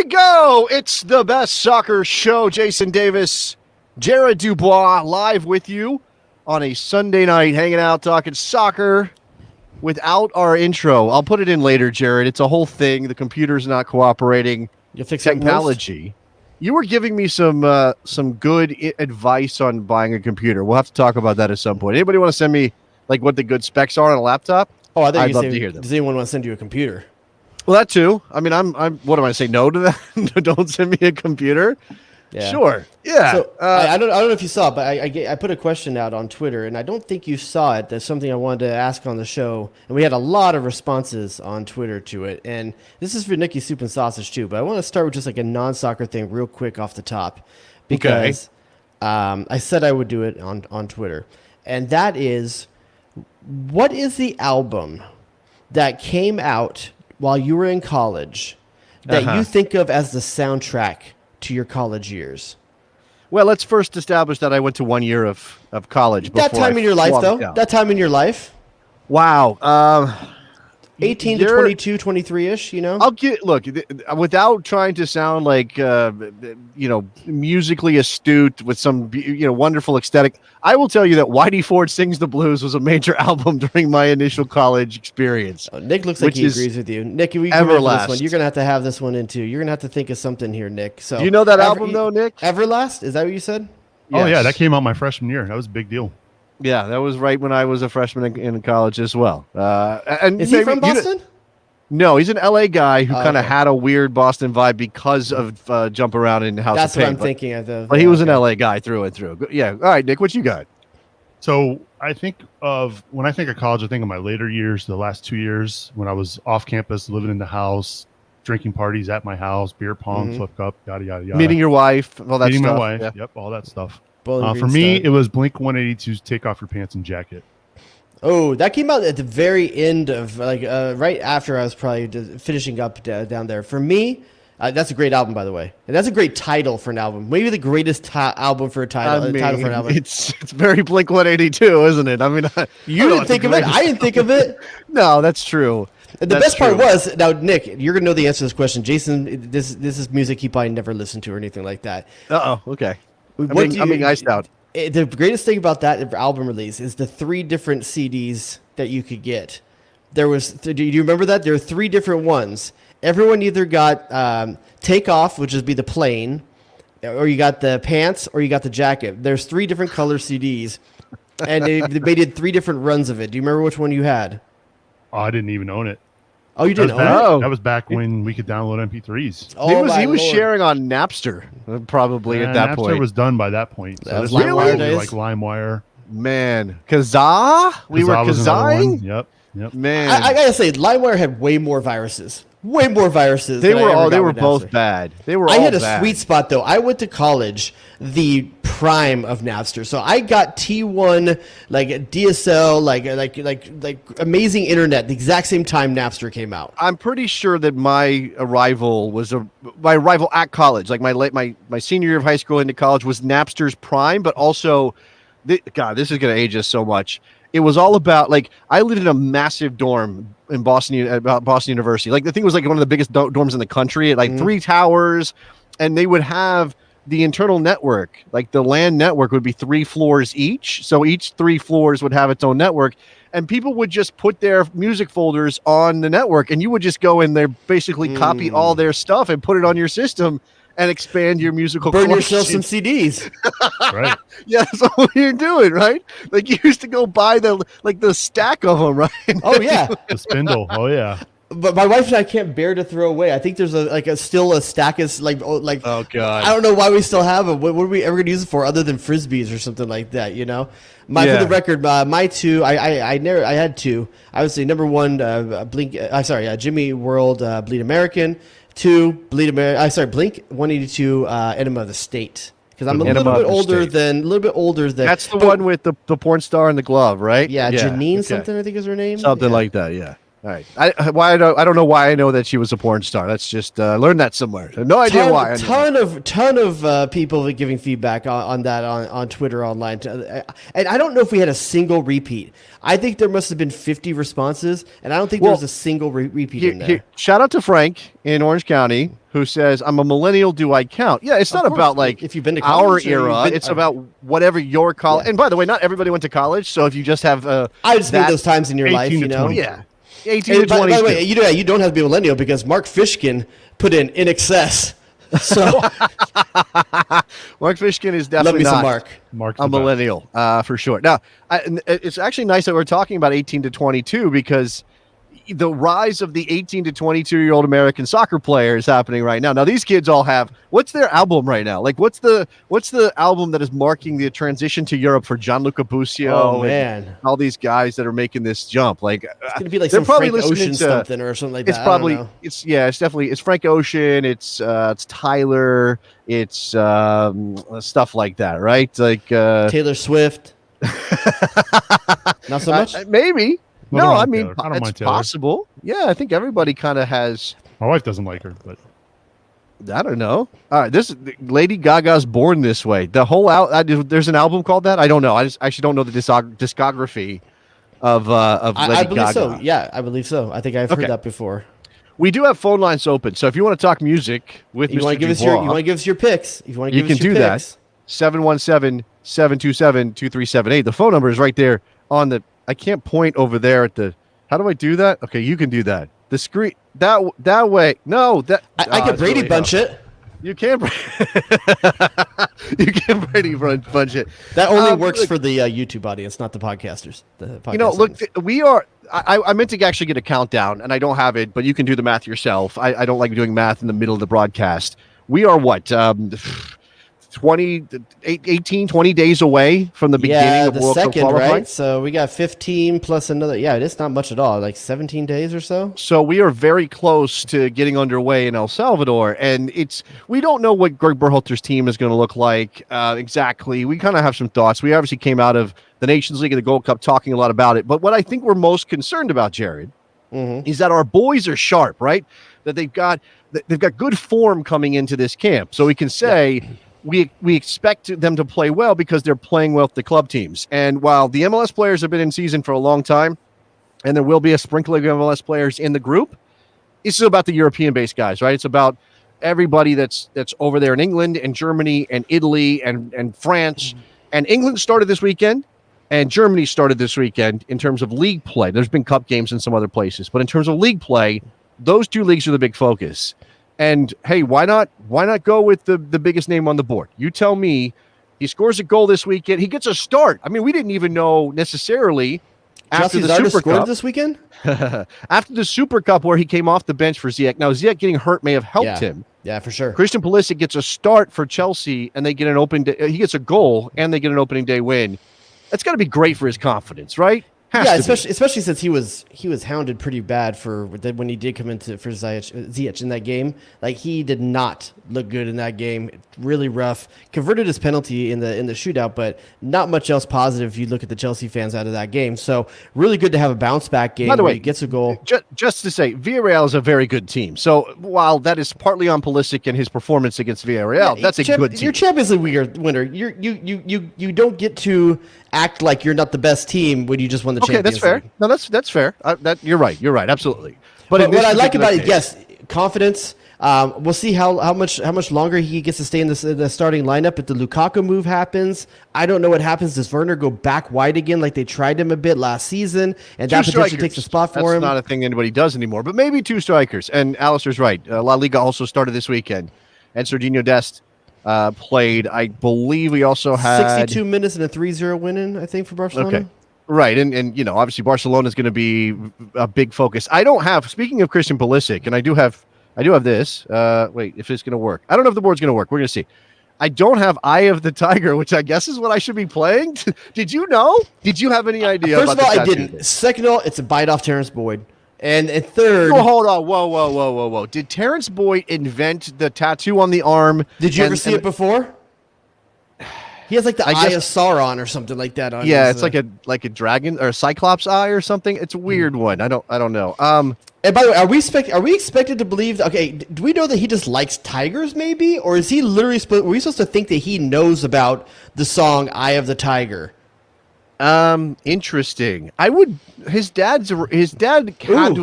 we go. It's the best soccer show. Jason Davis, Jared Dubois, live with you on a Sunday night, hanging out, talking soccer without our intro. I'll put it in later, Jared. It's a whole thing. The computer's not cooperating. You'll fix technology. You were giving me some good advice on buying a computer. We'll have to talk about that at some point. Anybody want to send me like what the good specs are on a laptop? Oh, I'd love to hear them. Does anyone want to send you a computer? Well, that too. I mean, I'm. What am I say? No to that? Don't send me a computer. Yeah. Sure. Yeah. So I don't know if you saw it, but I put a question out on Twitter, and I don't think you saw it. That's something I wanted to ask on the show, and we had a lot of responses on Twitter to it. And this is for Nicky Soup and Sausage too, but I want to start with just like a non-soccer thing real quick off the top, because I said I would do it on Twitter, and that is, what is the album that came out while you were in college that you think of as the soundtrack to your college years? Well, let's first establish that I went to 1 year of college. That time in your life, though. That time in your life. Wow. 18 to 22, 23-ish, you know? I'll look, without trying to sound like, musically astute with some, wonderful aesthetic, I will tell you that Whitey Ford Sings the Blues was a major album during my initial college experience. Oh, Nick looks like he agrees with you. Nick, we come into this one. You're going to have this one in too. You're going to have to think of something here, Nick. So, do you know that album, though, Nick? Everlast? Is that what you said? Yes. Oh, yeah, that came out my freshman year. That was a big deal. Yeah, that was right when I was a freshman in college as well. And is he from Boston? No, he's an LA guy who kind of had a weird Boston vibe because of Jump Around in House That's of Pain. That's what I'm thinking of. But he was an LA guy through and through. Yeah. All right, Nick, what you got? So I think when I think of college, I think of my later years, the last 2 years when I was off campus, living in the house, drinking parties at my house, beer pong, flip cup, yada, yada, yada. Meeting your wife, all that stuff. Meeting my wife, yeah. Yep, all that stuff. For me, it was Blink-182's Take Off Your Pants and Jacket. Oh, that came out at the very end of, right after I was probably finishing up down there. For me, that's a great album, by the way. And that's a great title for an album. Maybe the greatest album for a title. Title for an album. It's very Blink-182, isn't it? I mean, you didn't think of it. I didn't think of it. No, that's true. The best part was, now, Nick, you're going to know the answer to this question. Jason, this is music he probably never listened to or anything like that. Okay. I'm being iced out. The greatest thing about that album release is the 3 different CDs that you could get. Do you remember that? There were 3 different ones. Everyone either got Take Off, which would be the plain, or you got the pants, or you got the jacket. There's 3 different color CDs, and they did 3 different runs of it. Do you remember which one you had? Oh, I didn't even own it. Oh, you didn't own it? That was back when we could download MP3s. Oh, he was sharing on Napster, probably at that point. Napster was done by that point. So was LimeWire days? Like LimeWire. Man, Kazaa? We were Kazaaing? Yep. Man, I gotta say, LimeWire had way more viruses. Way more viruses. They were both bad. They were. I had a sweet spot though. I went to college the prime of Napster, so I got T1, like DSL, like amazing internet. The exact same time Napster came out. I'm pretty sure that my arrival at college, like my senior year of high school into college, was Napster's prime, but also, God, this is gonna age us so much. It was all about, like, I lived in a massive dorm in Boston University. Like, the thing was like one of the biggest dorms in the country, at like 3 towers, and they would have the internal network, like the LAN network would be 3 floors each. So each 3 floors would have its own network, and people would just put their music folders on the network, and you would just go in there, basically copy all their stuff and put it on your system and expand your musical Burn collection. yourself some CDs. Right. Yeah, that's what you're doing, right? Like, you used to go buy the stack of them, right? Oh, yeah. The spindle. Oh, yeah. But my wife and I can't bear to throw away. I think there's still a stack of oh God, I don't know why we still have them. What are we ever gonna use it for other than frisbees or something like that? You know, for the record, my 2, I had 2. I would say number 1, Jimmy World, Bleed American. 2, Blink 182, Enema of the State. Because I'm a little bit older than. That's the one with the porn star and the glove, right? Yeah, Janine something, I think is her name. Something like that, yeah. All right. I don't know why I know that she was a porn star. That's just learned that somewhere. No idea why. Ton of people giving feedback on that on Twitter online, and I don't know if we had a single repeat. I think there must have been 50 responses, and I don't think there was a single repeat in there. Shout out to Frank in Orange County who says, "I'm a millennial. Do I count?" Yeah, it's not about like if you've been to our college era. It's about whatever your college. Yeah. And by the way, not everybody went to college. So if you just have, I just mean those times in your life, 20. Yeah. 18 to 20. By the way, you don't have to be a millennial because Mark Fishkin put in excess. So Mark Fishkin is definitely love me not some Mark. a millennial for sure. Now, it's actually nice that we're talking about 18 to 22 because the rise of the 18 to 22-year-old American soccer player is happening right now. Now, these kids all have, what's their album right now? Like, what's the album that is marking the transition to Europe for Gianluca Busio? Oh, man. And all these guys that are making this jump. Like, It's going to be like they're some probably Frank listening Ocean to something or something like that. It's probably, it's definitely, it's Frank Ocean. It's Tyler. It's stuff like that, right? Like Taylor Swift. Not so much? Maybe. Well, No, I I don't mean, mind Taylor. I don't it's mind Taylor. possible. Yeah, I think everybody kind of has. My wife doesn't like her, but I don't know. All right, this Lady Gaga's Born This Way. The whole there's an album called that. I don't know. I actually don't know the discography of Lady I believe Gaga. so. Yeah, I believe so. I think I've heard Okay. that before. We do have phone lines open, so if you want to talk music with You Mr. want to give us Dubois, your you want to give us your picks. If you want to you give can us your do that. picks. 717-727-2378. The phone number is right there on the. I can't point over there at the. How do I do that? Okay, you can do that. The screen that way. No, that I could Brady Bunch it. You can't. You can Brady Bunch it. That only works for the YouTube audience, not the podcasters. The podcast Look, audience. we are. I meant to actually get a countdown, and I don't have it, but you can do the math yourself. I don't like doing math in the middle of the broadcast. We are what? 18, 20 days away from the beginning of the World Cup second, qualifying. right? So we got 15 plus another. Yeah, it's not much at all. Like 17 days or so. So we are very close to getting underway in El Salvador, and we don't know what Greg Berhalter's team is going to look like exactly. We kind of have some thoughts. We obviously came out of the Nations League and the Gold Cup talking a lot about it, but what I think we're most concerned about, Jared, is that our boys are sharp, right? That they've got good form coming into this camp, so we can say. Yeah. We expect them to play well because they're playing well with the club teams. And while the MLS players have been in season for a long time, and there will be a sprinkling of MLS players in the group, it's about the European-based guys, right? It's about everybody that's over there in England and Germany and Italy and France. And England started this weekend, and Germany started this weekend in terms of league play. There's been cup games in some other places, but in terms of league play, those two leagues are the big focus. And hey, why not go with the biggest name on the board? You tell me. He scores a goal this weekend. He gets a start. I mean, we didn't even know necessarily after the Super Cup this weekend. After the Super Cup, where he came off the bench for Ziyech. Now Ziyech getting hurt may have helped him. Yeah, for sure. Christian Pulisic gets a start for Chelsea, and they get an opening day. He gets a goal, and they get an opening day win. That's got to be great for his confidence, right? Especially since he was hounded pretty bad when he did come into for Ziyech in that game. Like he did not look good in that game. Really rough. Converted his penalty in the shootout, but not much else positive if you look at the Chelsea fans out of that game. So really good to have a bounce back game. By the way, he gets a goal. Just to say, Villarreal is a very good team. So while that is partly on Pulisic and his performance against Villarreal, that's a good team. You're Champions League winner. You don't get to act like you're not the best team when you just won the Champions that's fair. League. No, that's fair. You're right. Absolutely. But what I like about it, yes, confidence. We'll see how much longer he gets to stay in the starting lineup. If the Lukaku move happens, I don't know what happens. Does Werner go back wide again like they tried him a bit last season, and that potentially takes a spot for him? That's not a thing anybody does anymore. But maybe two strikers. And Alistair's right. La Liga also started this weekend, and Serginho Dest played. I believe we also had 62 minutes and a 3-0 win-in, I think, for Barcelona. Okay. Right, and obviously Barcelona is going to be a big focus. I don't have. Speaking of Christian Pulisic, and I do have this. Wait, if it's going to work, I don't know if the board's going to work. We're going to see. I don't have Eye of the Tiger, which I guess is what I should be playing. Did you know? Did you have any idea? First of all, I didn't. Second of all, it's a bite off Terrence Boyd, and third. Oh, hold on, whoa! Did Terrence Boyd invent the tattoo on the arm? Did you ever see it before? He has like the I eye guess- of Sauron or something like that. On Yeah, his, it's like a dragon or a cyclops eye or something. It's a weird one. I don't know. And by the way, are we expected to believe? Okay, do we know that he just likes tigers, maybe, or is he literally? Were we supposed to think that he knows about the song "Eye of the Tiger"? Interesting. His dad had to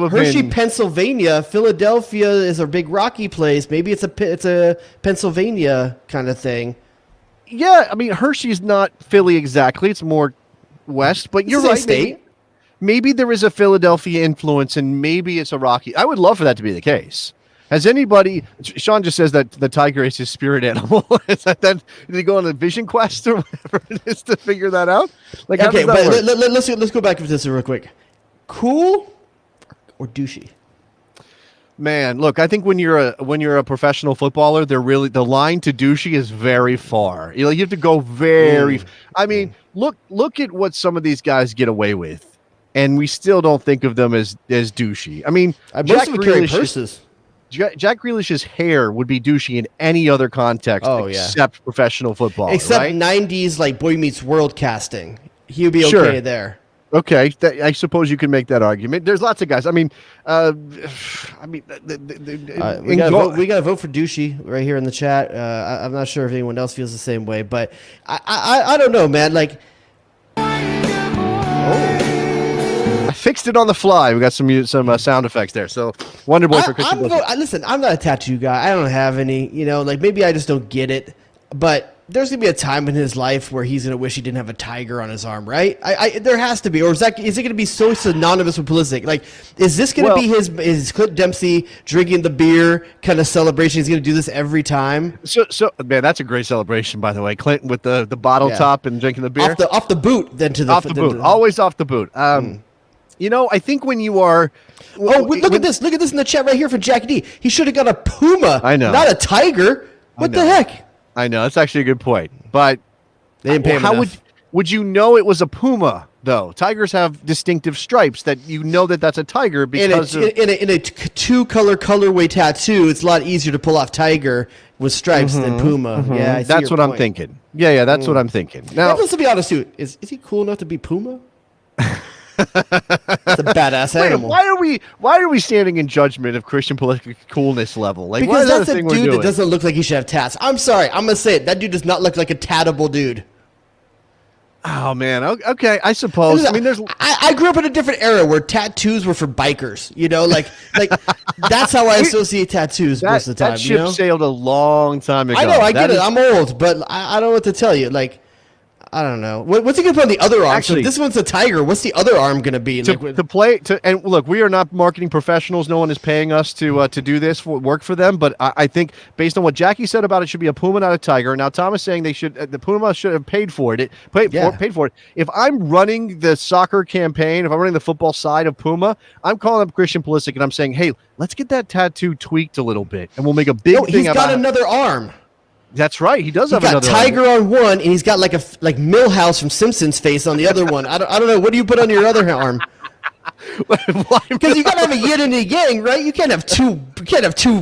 have Hershey, been. Pennsylvania. Philadelphia is a big rocky place. Maybe it's a Pennsylvania kind of thing. Yeah, I mean Hershey's not Philly exactly. It's more west, but you're It's a right. state. Maybe there is a Philadelphia influence, and maybe it's a Rocky. I would love for that to be the case. Has anybody? Sean just says that the tiger is his spirit animal. Is that did he go on a vision quest or whatever it is to figure that out? Like, Okay, how does that but work? let's go back to this real quick. Cool or douchey? Man, look, I think when you're a professional footballer, the line to douchey is very far. You have to go very. I mean, look at what some of these guys get away with, and we still don't think of them as douchey. I mean, Most of them carry purses. Jack Grealish's hair would be douchey in any other context except professional football. Except right? 90s like Boy Meets World casting. He would be Sure. okay there. Okay, I suppose you can make that argument. There's lots of guys. I mean, We got to vote for douchey right here in the chat. I'm not sure if anyone else feels the same way, but I don't know, man. Like, I fixed it on the fly. We got some sound effects there. So Wonder Boy for Christian. Listen, I'm not a tattoo guy. I don't have any. Like maybe I just don't get it. But there's gonna be a time in his life where he's gonna wish he didn't have a tiger on his arm, right? There has to be, or is it gonna be so synonymous with Pulisic? Like, is this gonna be his Clint Dempsey drinking the beer kind of celebration? He's gonna do this every time. So man, that's a great celebration, by the way. Clinton with the bottle top and drinking the beer off the boot, then to the off the boot, always off the boot. I think when you are. Look at this! Look at this in the chat right here for Jack D. He should have got a puma. I know, not a tiger. What the heck? I know that's actually a good point, but they didn't pay him enough. Would you know it was a puma though? Tigers have distinctive stripes that that's a tiger because in a two-color colorway tattoo. It's a lot easier to pull off tiger with stripes than puma. Yeah, I see that's your what point. I'm thinking. Yeah, that's what I'm thinking. Now, let's be honest, too. Is he cool enough to be puma? It's a badass animal. Why are we standing in judgment of Christian Pulisic coolness level? Like, Because why is that's that a thing we're dude that doing? doesn't look like he should have tats. I'm sorry, I'm gonna say it. That dude does not look like a tattable dude. Oh man, okay, I suppose. I mean, I grew up in a different era where tattoos were for bikers. Like that's how I associate tattoos most of the time. That ship sailed a long time ago. I know, I get it. I'm old, but I don't know what to tell you. Like, I don't know. What's he gonna put on the other arm? Actually, so this one's a tiger. What's the other arm gonna be? And look, we are not marketing professionals. No one is paying us to do this work for them. But I think based on what Jackie said about it, should be a puma, not a tiger. Now Tom is saying the puma should have paid for it. Paid for it. If I'm running the soccer campaign, if I'm running the football side of Puma, I'm calling up Christian Pulisic and I'm saying, hey, let's get that tattoo tweaked a little bit, and we'll make a big thing. He's got another arm. That's right. He does have another. He's got tiger on one, and he's got like Millhouse from Simpsons face on the other one. I don't know. What do you put on your other arm? Because you gotta have a yin and a yang, right? You can't have two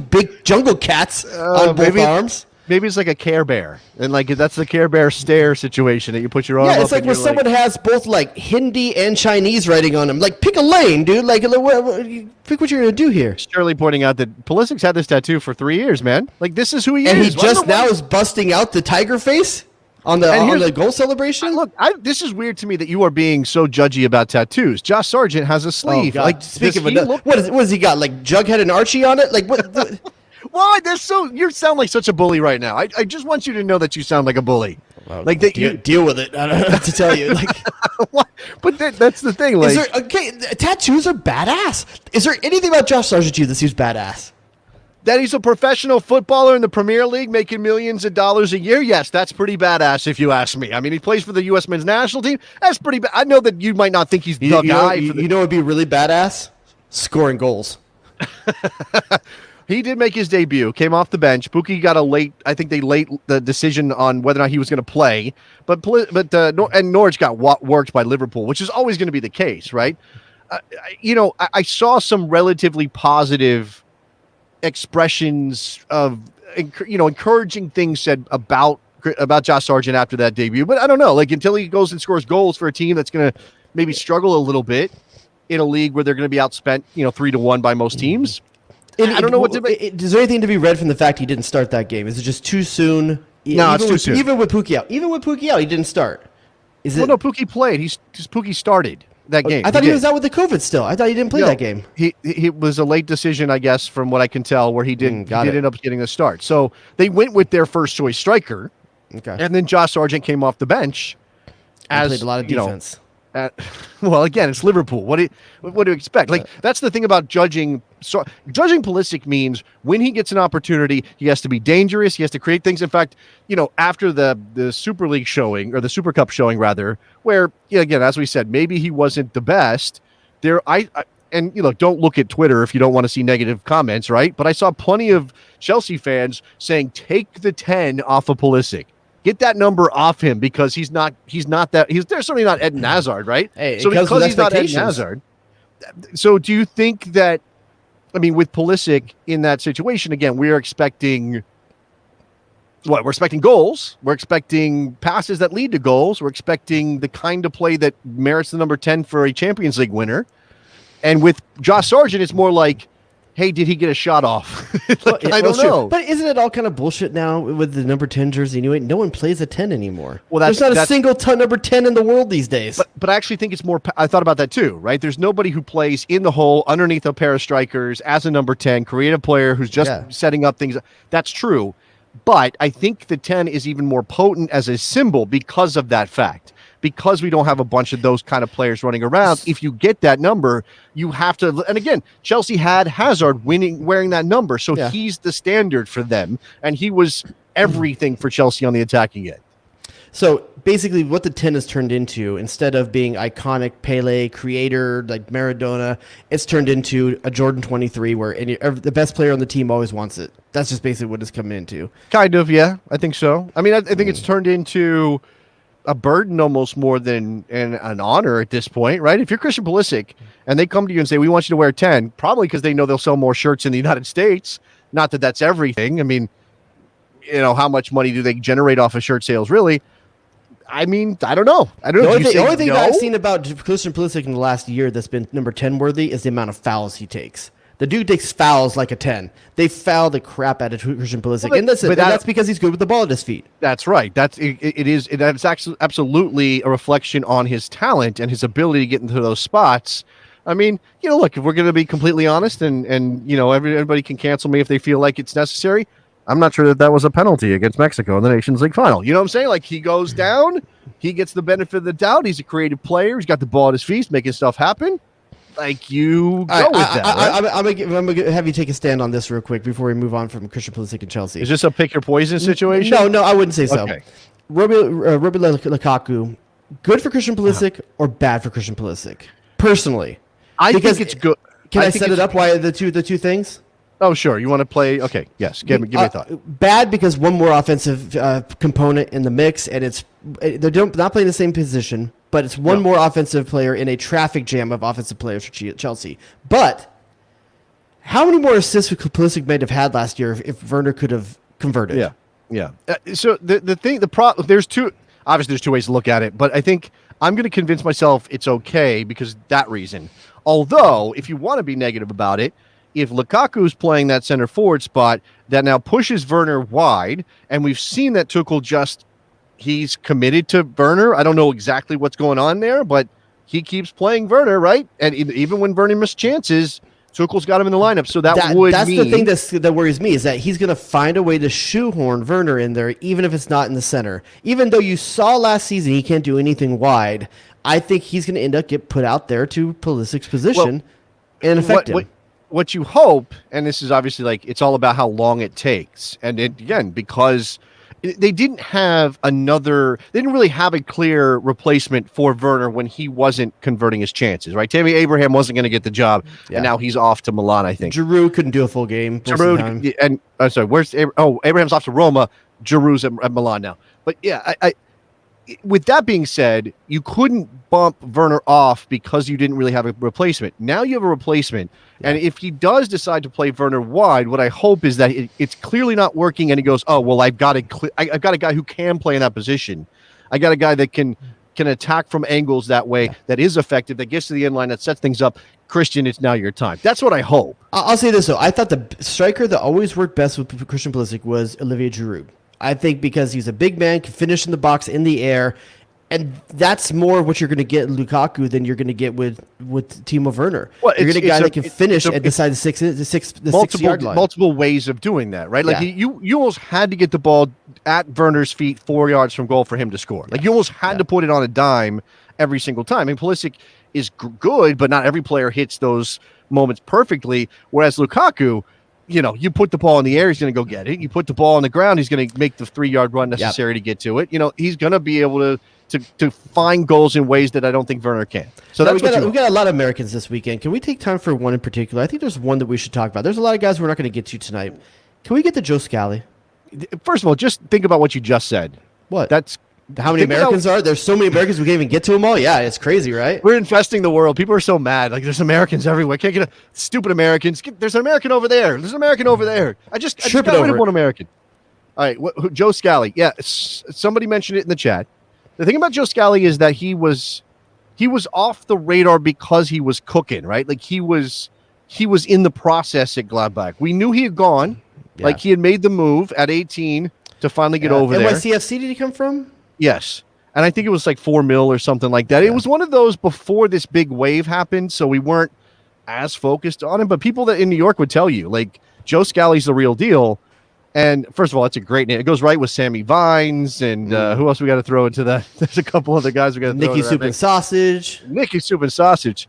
big jungle cats on both arms. Maybe it's like a Care Bear, and like that's the Care Bear stare situation that you put your arm. Yeah, it's like when someone has both like Hindi and Chinese writing on them. Like, pick a lane, dude. Like, pick what you're gonna do here. Shirley pointing out that Pulisic's had this tattoo for 3 years, man. Like, this is who he is. And he just now is busting out the tiger face on the goal celebration. Look, this is weird to me that you are being so judgy about tattoos. Josh Sargent has a sleeve. Oh, like, speaking of what has he got? Like Jughead and Archie on it? Like what? Why? You sound like such a bully right now. I just want you to know that you sound like a bully. Well, like deal with it. I don't know what to tell you. Like, but that's the thing. Like, tattoos are badass. Is there anything about Josh Sargent that seems badass? That he's a professional footballer in the Premier League making millions of dollars a year? Yes, that's pretty badass if you ask me. I mean, he plays for the U.S. men's national team. That's pretty bad. I know that you might not think he's the guy. You know what would be really badass? Scoring goals. He did make his debut, came off the bench. Buki got the decision on whether or not he was going to play. And Norwich got worked by Liverpool, which is always going to be the case, right? I saw some relatively positive expressions of encouraging things said about about Josh Sargent after that debut, but I don't know. Like until he goes and scores goals for a team that's going to maybe struggle a little bit in a league where they're going to be outspent, 3-1 by most teams. I don't know what to make. Is there anything to be read from the fact he didn't start that game? Is it just too soon? No, it's too soon. Even with Pookie out, he didn't start. No, Pookie played. Pookie started that game. I thought he was out with the COVID still. I thought he didn't play that game. He was a late decision, I guess, from what I can tell, where he did end up getting a start. So they went with their first choice striker. Okay. And then Josh Sargent came off the bench. Played a lot of defense. Well, again, it's Liverpool. What do you expect? Like that's the thing about judging. So, judging Pulisic means when he gets an opportunity, he has to be dangerous. He has to create things. In fact, after the Super League showing or the Super Cup showing rather, where again, as we said, maybe he wasn't the best. Don't look at Twitter if you don't want to see negative comments, right? But I saw plenty of Chelsea fans saying, "Take the 10 off of Pulisic. Get that number off him because they're certainly not Eden Hazard, right? Hey, so because he's not Eden Hazard. So do you think that, with Pulisic in that situation, again, we're expecting what? We're expecting goals. We're expecting passes that lead to goals. We're expecting the kind of play that merits the number 10 for a Champions League winner. And with Josh Sargent, it's more like, hey, did he get a shot off? I don't know. But isn't it all kind of bullshit now with the number 10 jersey anyway? No one plays a 10 anymore. Well, there's not a single number 10 in the world these days. But I actually think it's more, I thought about that too, right? There's nobody who plays in the hole underneath a pair of strikers as a number 10, creative player who's just setting up things. That's true. But I think the 10 is even more potent as a symbol because of that fact. Because we don't have a bunch of those kind of players running around, if you get that number, you have to. And again, Chelsea had Hazard wearing that number, so he's the standard for them, and he was everything for Chelsea on the attacking end. So basically, what the 10 has turned into, instead of being iconic Pele, creator like Maradona, it's turned into a Jordan 23, where the best player on the team always wants it. That's just basically what it's come into. Kind of, yeah, I think so. I think it's turned into a burden almost more than an honor at this point, right? If you're Christian Pulisic and they come to you and say, we want you to wear 10, probably because they know they'll sell more shirts in the United States. Not that that's everything. How much money do they generate off of shirt sales, really? I don't know. The only thing that I've seen about Christian Pulisic in the last year that's been number 10 worthy is the amount of fouls he takes. The dude takes fouls like a 10. They foul the crap out of Christian Pulisic. And that's because he's good with the ball at his feet. That's right. That's actually absolutely a reflection on his talent and his ability to get into those spots. Look, if we're going to be completely honest and everybody can cancel me if they feel like it's necessary, I'm not sure that was a penalty against Mexico in the Nations League final. You know what I'm saying? Like, he goes down, he gets the benefit of the doubt. He's a creative player. He's got the ball at his feet, making stuff happen. Like, you go with that, right? I'm gonna have you take a stand on this real quick before we move on from Christian Pulisic and Chelsea. Is this a pick your poison situation? No, I wouldn't say so. Okay. Romelu Lukaku, good for Christian Pulisic or bad for Christian Pulisic? Personally, I think it's good. Can I set it up? Why the two things? Oh, sure. You want to play? Okay, yes. Give me a thought. Bad because one more offensive component in the mix, and they're not playing the same position. But it's one more offensive player in a traffic jam of offensive players for Chelsea. But how many more assists would Pulisic might have had last year if Werner could have converted? Yeah. So there's two ways to look at it, but I think I'm going to convince myself it's okay because of that reason. Although, if you want to be negative about it, if Lukaku's playing that center forward spot, that now pushes Werner wide, and we've seen that Tuchel he's committed to Werner. I don't know exactly what's going on there, but he keeps playing Werner, right? And even when Werner missed chances, Tuchel's got him in the lineup. So that's the thing that worries me is that he's going to find a way to shoehorn Werner in there, even if it's not in the center. Even though you saw last season he can't do anything wide, I think he's going to end up get put out there to Pulisic's position and affect him. What you hope, and this is obviously it's all about how long it takes. And again, because they didn't really have a clear replacement for Werner when he wasn't converting his chances, right? Tammy Abraham wasn't going to get the job, and now he's off to Milan, I think. Giroud couldn't do a full game. Giroud, and I'm sorry, Abraham's off to Roma. Giroud's at Milan now. But yeah, with that being said, you couldn't bump Werner off because you didn't really have a replacement. Now you have a replacement. Yeah. And if he does decide to play Werner wide, what I hope is that it's clearly not working and he goes, oh, well, I've got a guy who can play in that position. I got a guy that can attack from angles that way, that is effective, that gets to the end line, that sets things up. Christian, it's now your time. That's what I hope. I'll say this, though. I thought the striker that always worked best with Christian Pulisic was Olivier Giroud. I think because he's a big man, can finish in the box, in the air, and that's more what you're going to get in Lukaku than you're going to get with Timo Werner. Well, you're going to get a guy that can finish at the side of the 6-yard line. Multiple ways of doing that, right? Like you almost had to get the ball at Werner's feet 4 yards from goal for him to score. Like you almost had to put it on a dime every single time. I mean, Pulisic is good, but not every player hits those moments perfectly. Whereas Lukaku, you put the ball in the air, he's going to go get it. You put the ball on the ground, he's going to make the 3-yard run necessary to get to it. He's going to be able to find goals in ways that I don't think Werner can. So that's we got a lot of Americans this weekend. Can we take time for one in particular? I think there's one that we should talk about. There's a lot of guys we're not going to get to tonight. Can we get to Joe Scally? First of all, just think about what you just said. What? That's how many Americans are there's so many Americans we can't even get to them all. Yeah, it's crazy, right? We're infesting the world. People are so mad. Like there's Americans everywhere. Can't get stupid Americans. There's an American over there. There's an American over there. I just got rid of one American. All right, Joe Scally. Yeah, somebody mentioned it in the chat. The thing about Joe Scally is that he was off the radar because he was cooking, right? Like he was in the process at Gladbach. We knew he had gone. Yeah. Like he had made the move at 18 to finally get over there. NYCFC did he come from? Yes. And I think it was like $4 million or something like that. Yeah. It was one of those before this big wave happened, so we weren't as focused on him. But people that in New York would tell you, like, Joe Scally's the real deal. And first of all, it's a great name. It goes right with Sammy Vines and who else we got to throw into that? There's a couple other guys we got to throw Nicky Soup and Sausage. Nicky Soup and Sausage.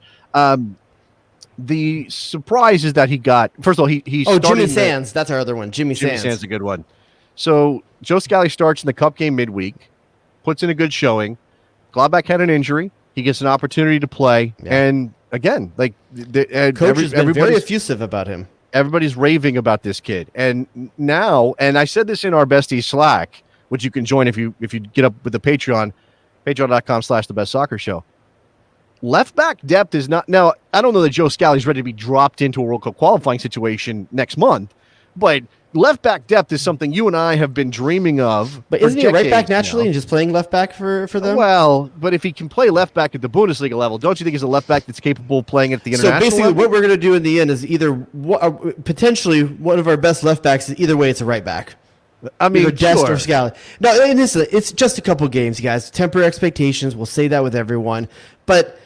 The surprise is that he got, first of all, he Jimmy Sands. That's our other one. Jimmy Sands is a good one. So Joe Scally starts in the Cup game midweek, puts in a good showing. Gladbach had an injury. He gets an opportunity to play. Yeah. And again, like coach has been very effusive about him. Everybody's raving about this kid. And now, and I said this in our besties Slack, which you can join if you get up with the Patreon, patreon.com/thebestsoccershow. Left back depth is not, now I don't know that Joe Scally's ready to be dropped into a World Cup qualifying situation next month, but left back depth is something you and I have been dreaming of. But isn't he a right back naturally and just playing left back for them? Well, but if he can play left back at the Bundesliga level, don't you think he's a left back that's capable of playing at the international level? So basically what we're going to do in the end is either potentially one of our best left backs, either way it's a right back. I mean, Dest or Scally. No, it's just a couple games, guys. Temper expectations. We'll say that with everyone. But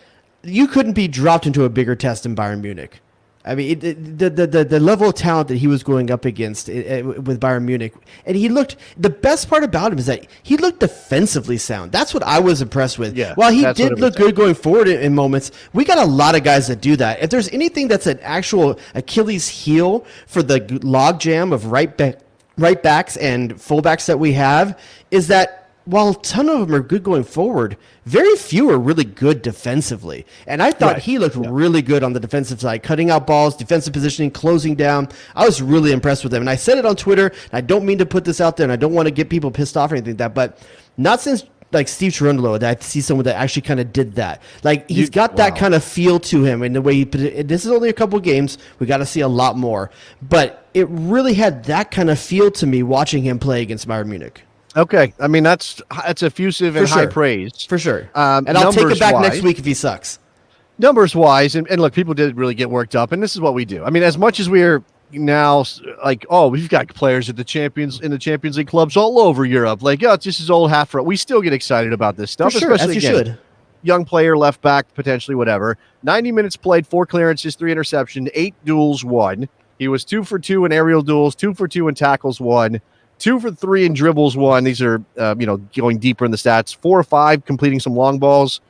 you couldn't be dropped into a bigger test than Bayern Munich. I mean, the level of talent that he was going up against with Bayern Munich, and the best part about him is that he looked defensively sound. That's what I was impressed with. Yeah, while he did look good going forward in moments, we got a lot of guys that do that. If there's anything that's an actual Achilles heel for the logjam of right backs and fullbacks that we have, is that while a ton of them are good going forward, very few are really good defensively. And I thought he looked really good on the defensive side, cutting out balls, defensive positioning, closing down. I was really impressed with him. And I said it on Twitter, and I don't mean to put this out there, and I don't want to get people pissed off or anything like that, but not since like Steve Cherundolo that I see someone that actually kind of did that. Like he's got that kind of feel to him, and the way he put it. This is only a couple games. We got to see a lot more. But it really had that kind of feel to me watching him play against Bayern Munich. Okay, I mean that's effusive and high praise for sure. And I'll take it back next week if he sucks. Numbers wise, and look, people did really get worked up, and this is what we do. I mean, as much as we're now like, oh, we've got players at the Champions League clubs all over Europe, like, oh, it's just as old half for it. We still get excited about this stuff, for sure, especially as you should. Young player, left back, potentially whatever. 90 minutes played, 4 clearances, 3 interceptions, 8 duels won. He was 2 for 2 in aerial duels, 2 for 2 in tackles won. 2 for 3 in dribbles won. These are, going deeper in the stats. 4 or 5 completing some long balls.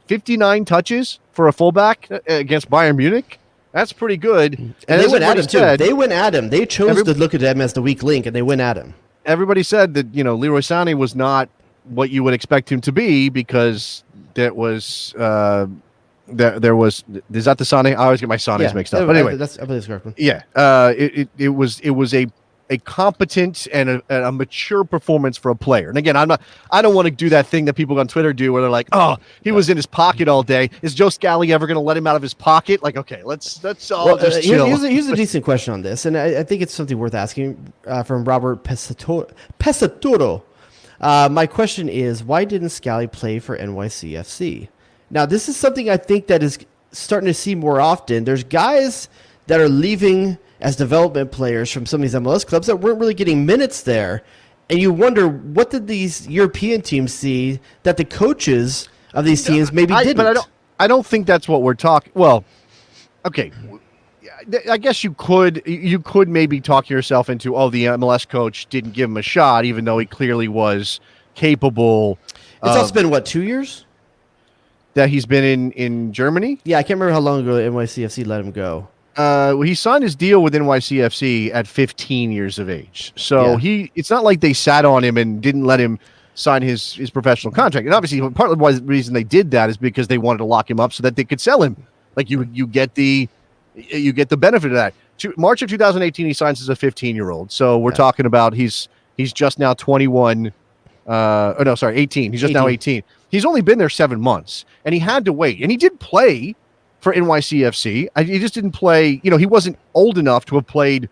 59 touches for a fullback against Bayern Munich. That's pretty good. And they went at him, too. They went at him. They chose to look at him as the weak link, and they went at him. Everybody said that, Leroy Sané was not what you would expect him to be because there was... There was, is that the Sané? I always get my Sanés mixed up. But anyway, that's I believe it's correct. Yeah, it was a a competent and a mature performance for a player. And again, I don't want to do that thing that people on Twitter do where they're like, oh, he was in his pocket all day. Is Joe Scally ever going to let him out of his pocket? Like, okay, let's all just chill. Here's a decent question on this, and I think it's something worth asking from Robert Pesaturo. My question is, why didn't Scally play for NYCFC? Now, this is something I think that is starting to see more often. There's guys that are leaving as development players from some of these MLS clubs that weren't really getting minutes there. And you wonder, what did these European teams see that the coaches of these teams maybe didn't? But I don't think that's what we're talking. Well, okay. I guess you could maybe talk yourself into, oh, the MLS coach didn't give him a shot, even though he clearly was capable. It's also been, what, 2 years? That he's been in Germany? Yeah, I can't remember how long ago NYCFC let him go. He signed his deal with NYCFC at 15 years of age. So it's not like they sat on him and didn't let him sign his professional contract. And obviously part of the reason they did that is because they wanted to lock him up so that they could sell him. Like you get the benefit of that. March of 2018, he signs as a 15-year-old. So we're talking about he's just now 21. 18. He's just now 18. He's only been there 7 months, and he had to wait. And he did play for NYCFC. He just didn't play. He wasn't old enough to have played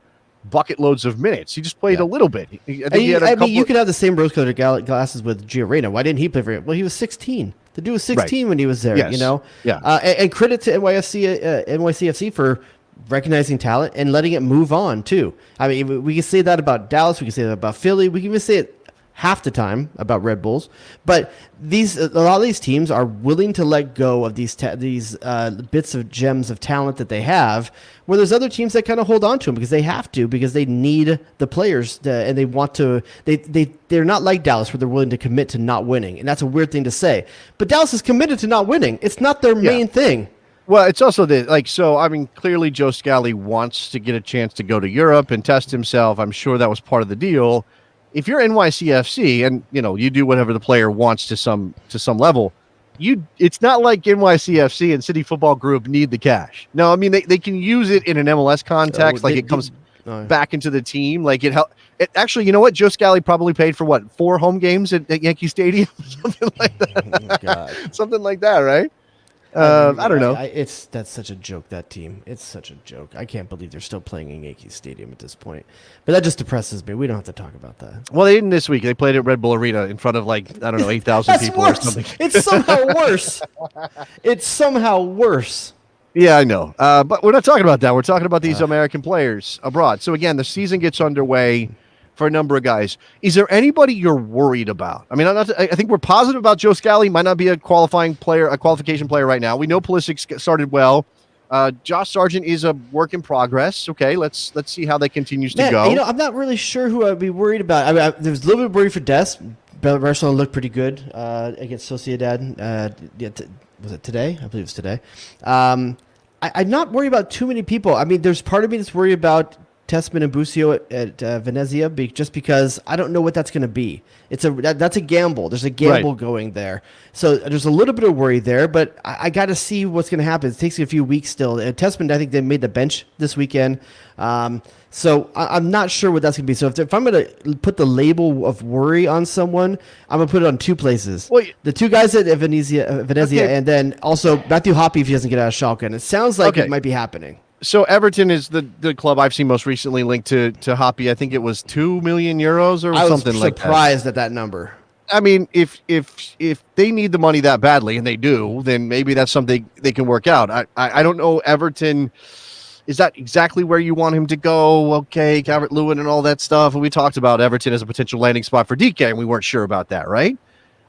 bucket loads of minutes. He just played a little bit. You could have the same rose-colored glasses with Gioreno. Why didn't he play for it? Well, he was 16. The dude was 16 when he was there. Yes. Yeah. And credit to NYCFC for recognizing talent and letting it move on too. I mean, we can say that about Dallas. We can say that about Philly. We can even say it half the time about Red Bulls, but a lot of these teams are willing to let go of these bits of gems of talent that they have, where there's other teams that kind of hold on to them because they have to, because they need the players and they want to. They're not like Dallas where they're willing to commit to not winning, and that's a weird thing to say. But Dallas is committed to not winning. It's not their main thing. Well, it's also clearly Joe Scally wants to get a chance to go to Europe and test himself. I'm sure that was part of the deal. If you're NYCFC and you do whatever the player wants to some level, it's not like NYCFC and City Football Group need the cash. No, I mean they can use it in an MLS context, it comes back into the team. Like it actually, you know what? Joe Scally probably paid for 4 home games at Yankee Stadium, something like that. God. Something like that, right? I don't know. That's such a joke, that team. It's such a joke. I can't believe they're still playing in Yankee Stadium at this point. But that just depresses me. We don't have to talk about that. Well, they didn't this week. They played at Red Bull Arena in front of 8,000 people worse. Or something. It's somehow worse. It's somehow worse. Yeah, I know. But we're not talking about that. We're talking about these American players abroad. So again, the season gets underway for a number of guys. Is there anybody you're worried about? I mean, I think we're positive about Joe Scally. Might not be a qualification player right now. We know Pulisic started well. Josh Sargent is a work in progress. Okay, let's see how that continues to go. I'm not really sure who I'd be worried about. I mean, there was a little bit worried for Des. Barcelona looked pretty good against Sociedad. Was it today? I believe it was today. I'm not worried about too many people. I mean, there's part of me that's worried about Tessman and Busio at Venezia, just because I don't know what that's going to be. That's a gamble. There's a gamble going there. So there's a little bit of worry there, but I got to see what's going to happen. It takes a few weeks still. Tessman, I think they made the bench this weekend. So I'm not sure what that's going to be. So if I'm going to put the label of worry on someone, I'm going to put it on 2 places. Well, the 2 guys at Venezia, okay, and then also Matthew Hoppe if he doesn't get out of Schalke. And it sounds like it might be happening. So Everton is the club I've seen most recently linked to Hoppe. I think it was €2 million or something like that. I was surprised at that number. I mean, if they need the money that badly, and they do, then maybe that's something they can work out. I don't know, Everton, is that exactly where you want him to go? Okay, Calvert-Lewin and all that stuff. And we talked about Everton as a potential landing spot for DK, and we weren't sure about that, right?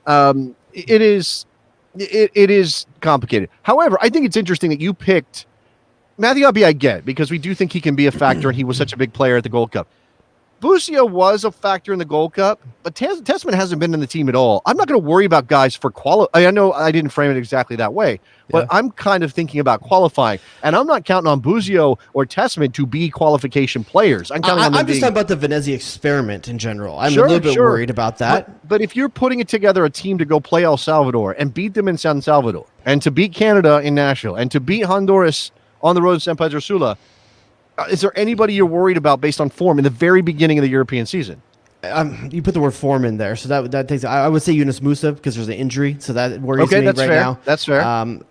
It is complicated. However, I think it's interesting that you picked Matthew Hoppe. I get, because we do think he can be a factor, and he was such a big player at the Gold Cup. Busio was a factor in the Gold Cup, but Tessman hasn't been in the team at all. I'm not going to worry about guys for I know I didn't frame it exactly that way, but I'm kind of thinking about qualifying, and I'm not counting on Busio or Tessman to be qualification players. I'm just talking about the Venezia experiment in general. I'm a little bit worried about that. But if you're putting together a team to go play El Salvador and beat them in San Salvador, and to beat Canada in Nashville, and to beat Honduras on the road in San Pedro Sula, Is there anybody you're worried about based on form in the very beginning of the European season? You put the word form in there, so that takes. I would say Yunus Musa because there's an injury, so that worries me that's right fair. now. That's fair.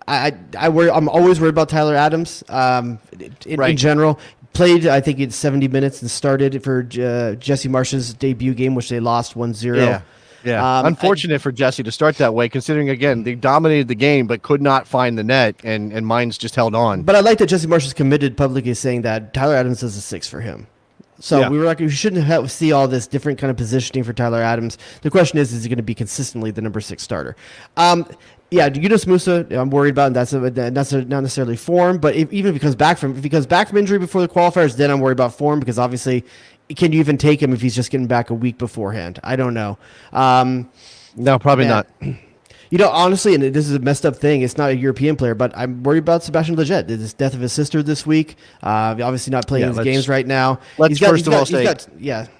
I worry. I'm always worried about Tyler Adams. In general, played I think it's 70 minutes and started for Jesse Marsh's debut game, which they lost 1-0. Yeah. Unfortunate for Jesse to start that way, considering again they dominated the game but could not find the net, and Mines just held on. But I like that Jesse Marsh is committed publicly, saying that Tyler Adams is a 6 for him. So we were like, we shouldn't see all this different kind of positioning for Tyler Adams. The question is he going to be consistently the number 6 starter? Yunus Musa, I'm worried about, and that's not necessarily form, but even if he comes back from injury before the qualifiers, then I'm worried about form, because obviously, can you even take him if he's just getting back a week beforehand? I don't know. No, probably not. Honestly, and this is a messed up thing, it's not a European player, but I'm worried about Sebastian Lletget. The death of his sister this week. Obviously not playing his games right now. Let's first of all say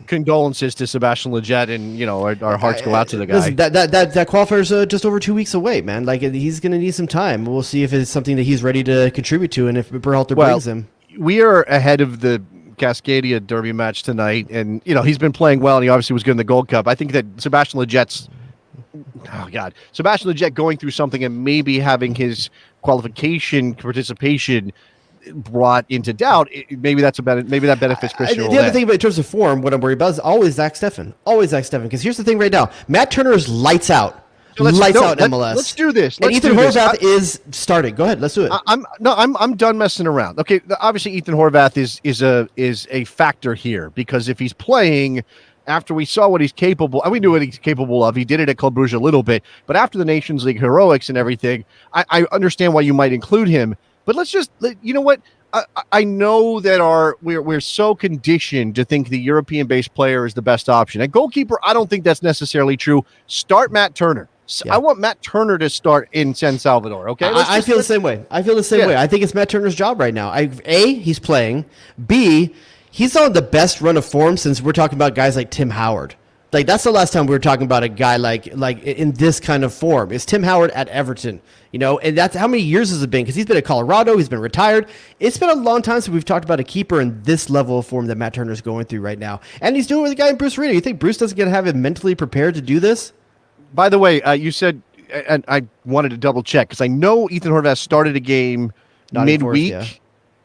condolences to Sebastian Lletget, and our hearts go out to the guy. Listen, that qualifier's just over 2 weeks away, man. Like, he's going to need some time. We'll see if it's something that he's ready to contribute to, and if Berhalter brings him. We are ahead of the Cascadia Derby match tonight, and he's been playing well, and he obviously was good in the Gold Cup. I think that Sebastian Lletget going through something and maybe having his qualification participation brought into doubt, maybe that benefits Christian. The other thing about in terms of form, what I'm worried about is always Zach Steffen, because here's the thing right now, Matt Turner is lights out. MLS. Let's do this. And Ethan Horvath is starting. Go ahead, let's do it. I'm done messing around. Okay, obviously Ethan Horvath is a factor here, because if he's playing after we saw what he's capable, and we knew what he's capable of. He did it at Club Brugge a little bit, but after the Nations League heroics and everything, I understand why you might include him. But let's just, you know what? I know that we're so conditioned to think the European-based player is the best option. At goalkeeper, I don't think that's necessarily true. Start Matt Turner. Yeah. I want Matt Turner to start in San Salvador. Okay, I feel the same way. I think it's Matt Turner's job right now. He's playing. B, he's on the best run of form since we're talking about guys like Tim Howard. Like, that's the last time we were talking about a guy like in this kind of form. It's Tim Howard at Everton, and that's how many years has it been? Because he's been at Colorado, he's been retired. It's been a long time since we've talked about a keeper in this level of form that Matt Turner's going through right now. And he's doing it with a guy in Bruce Arena. You think Bruce doesn't get to have him mentally prepared to do this? By the way, you said, and I wanted to double check, because I know Ethan Horvath started a game midweek. Yeah.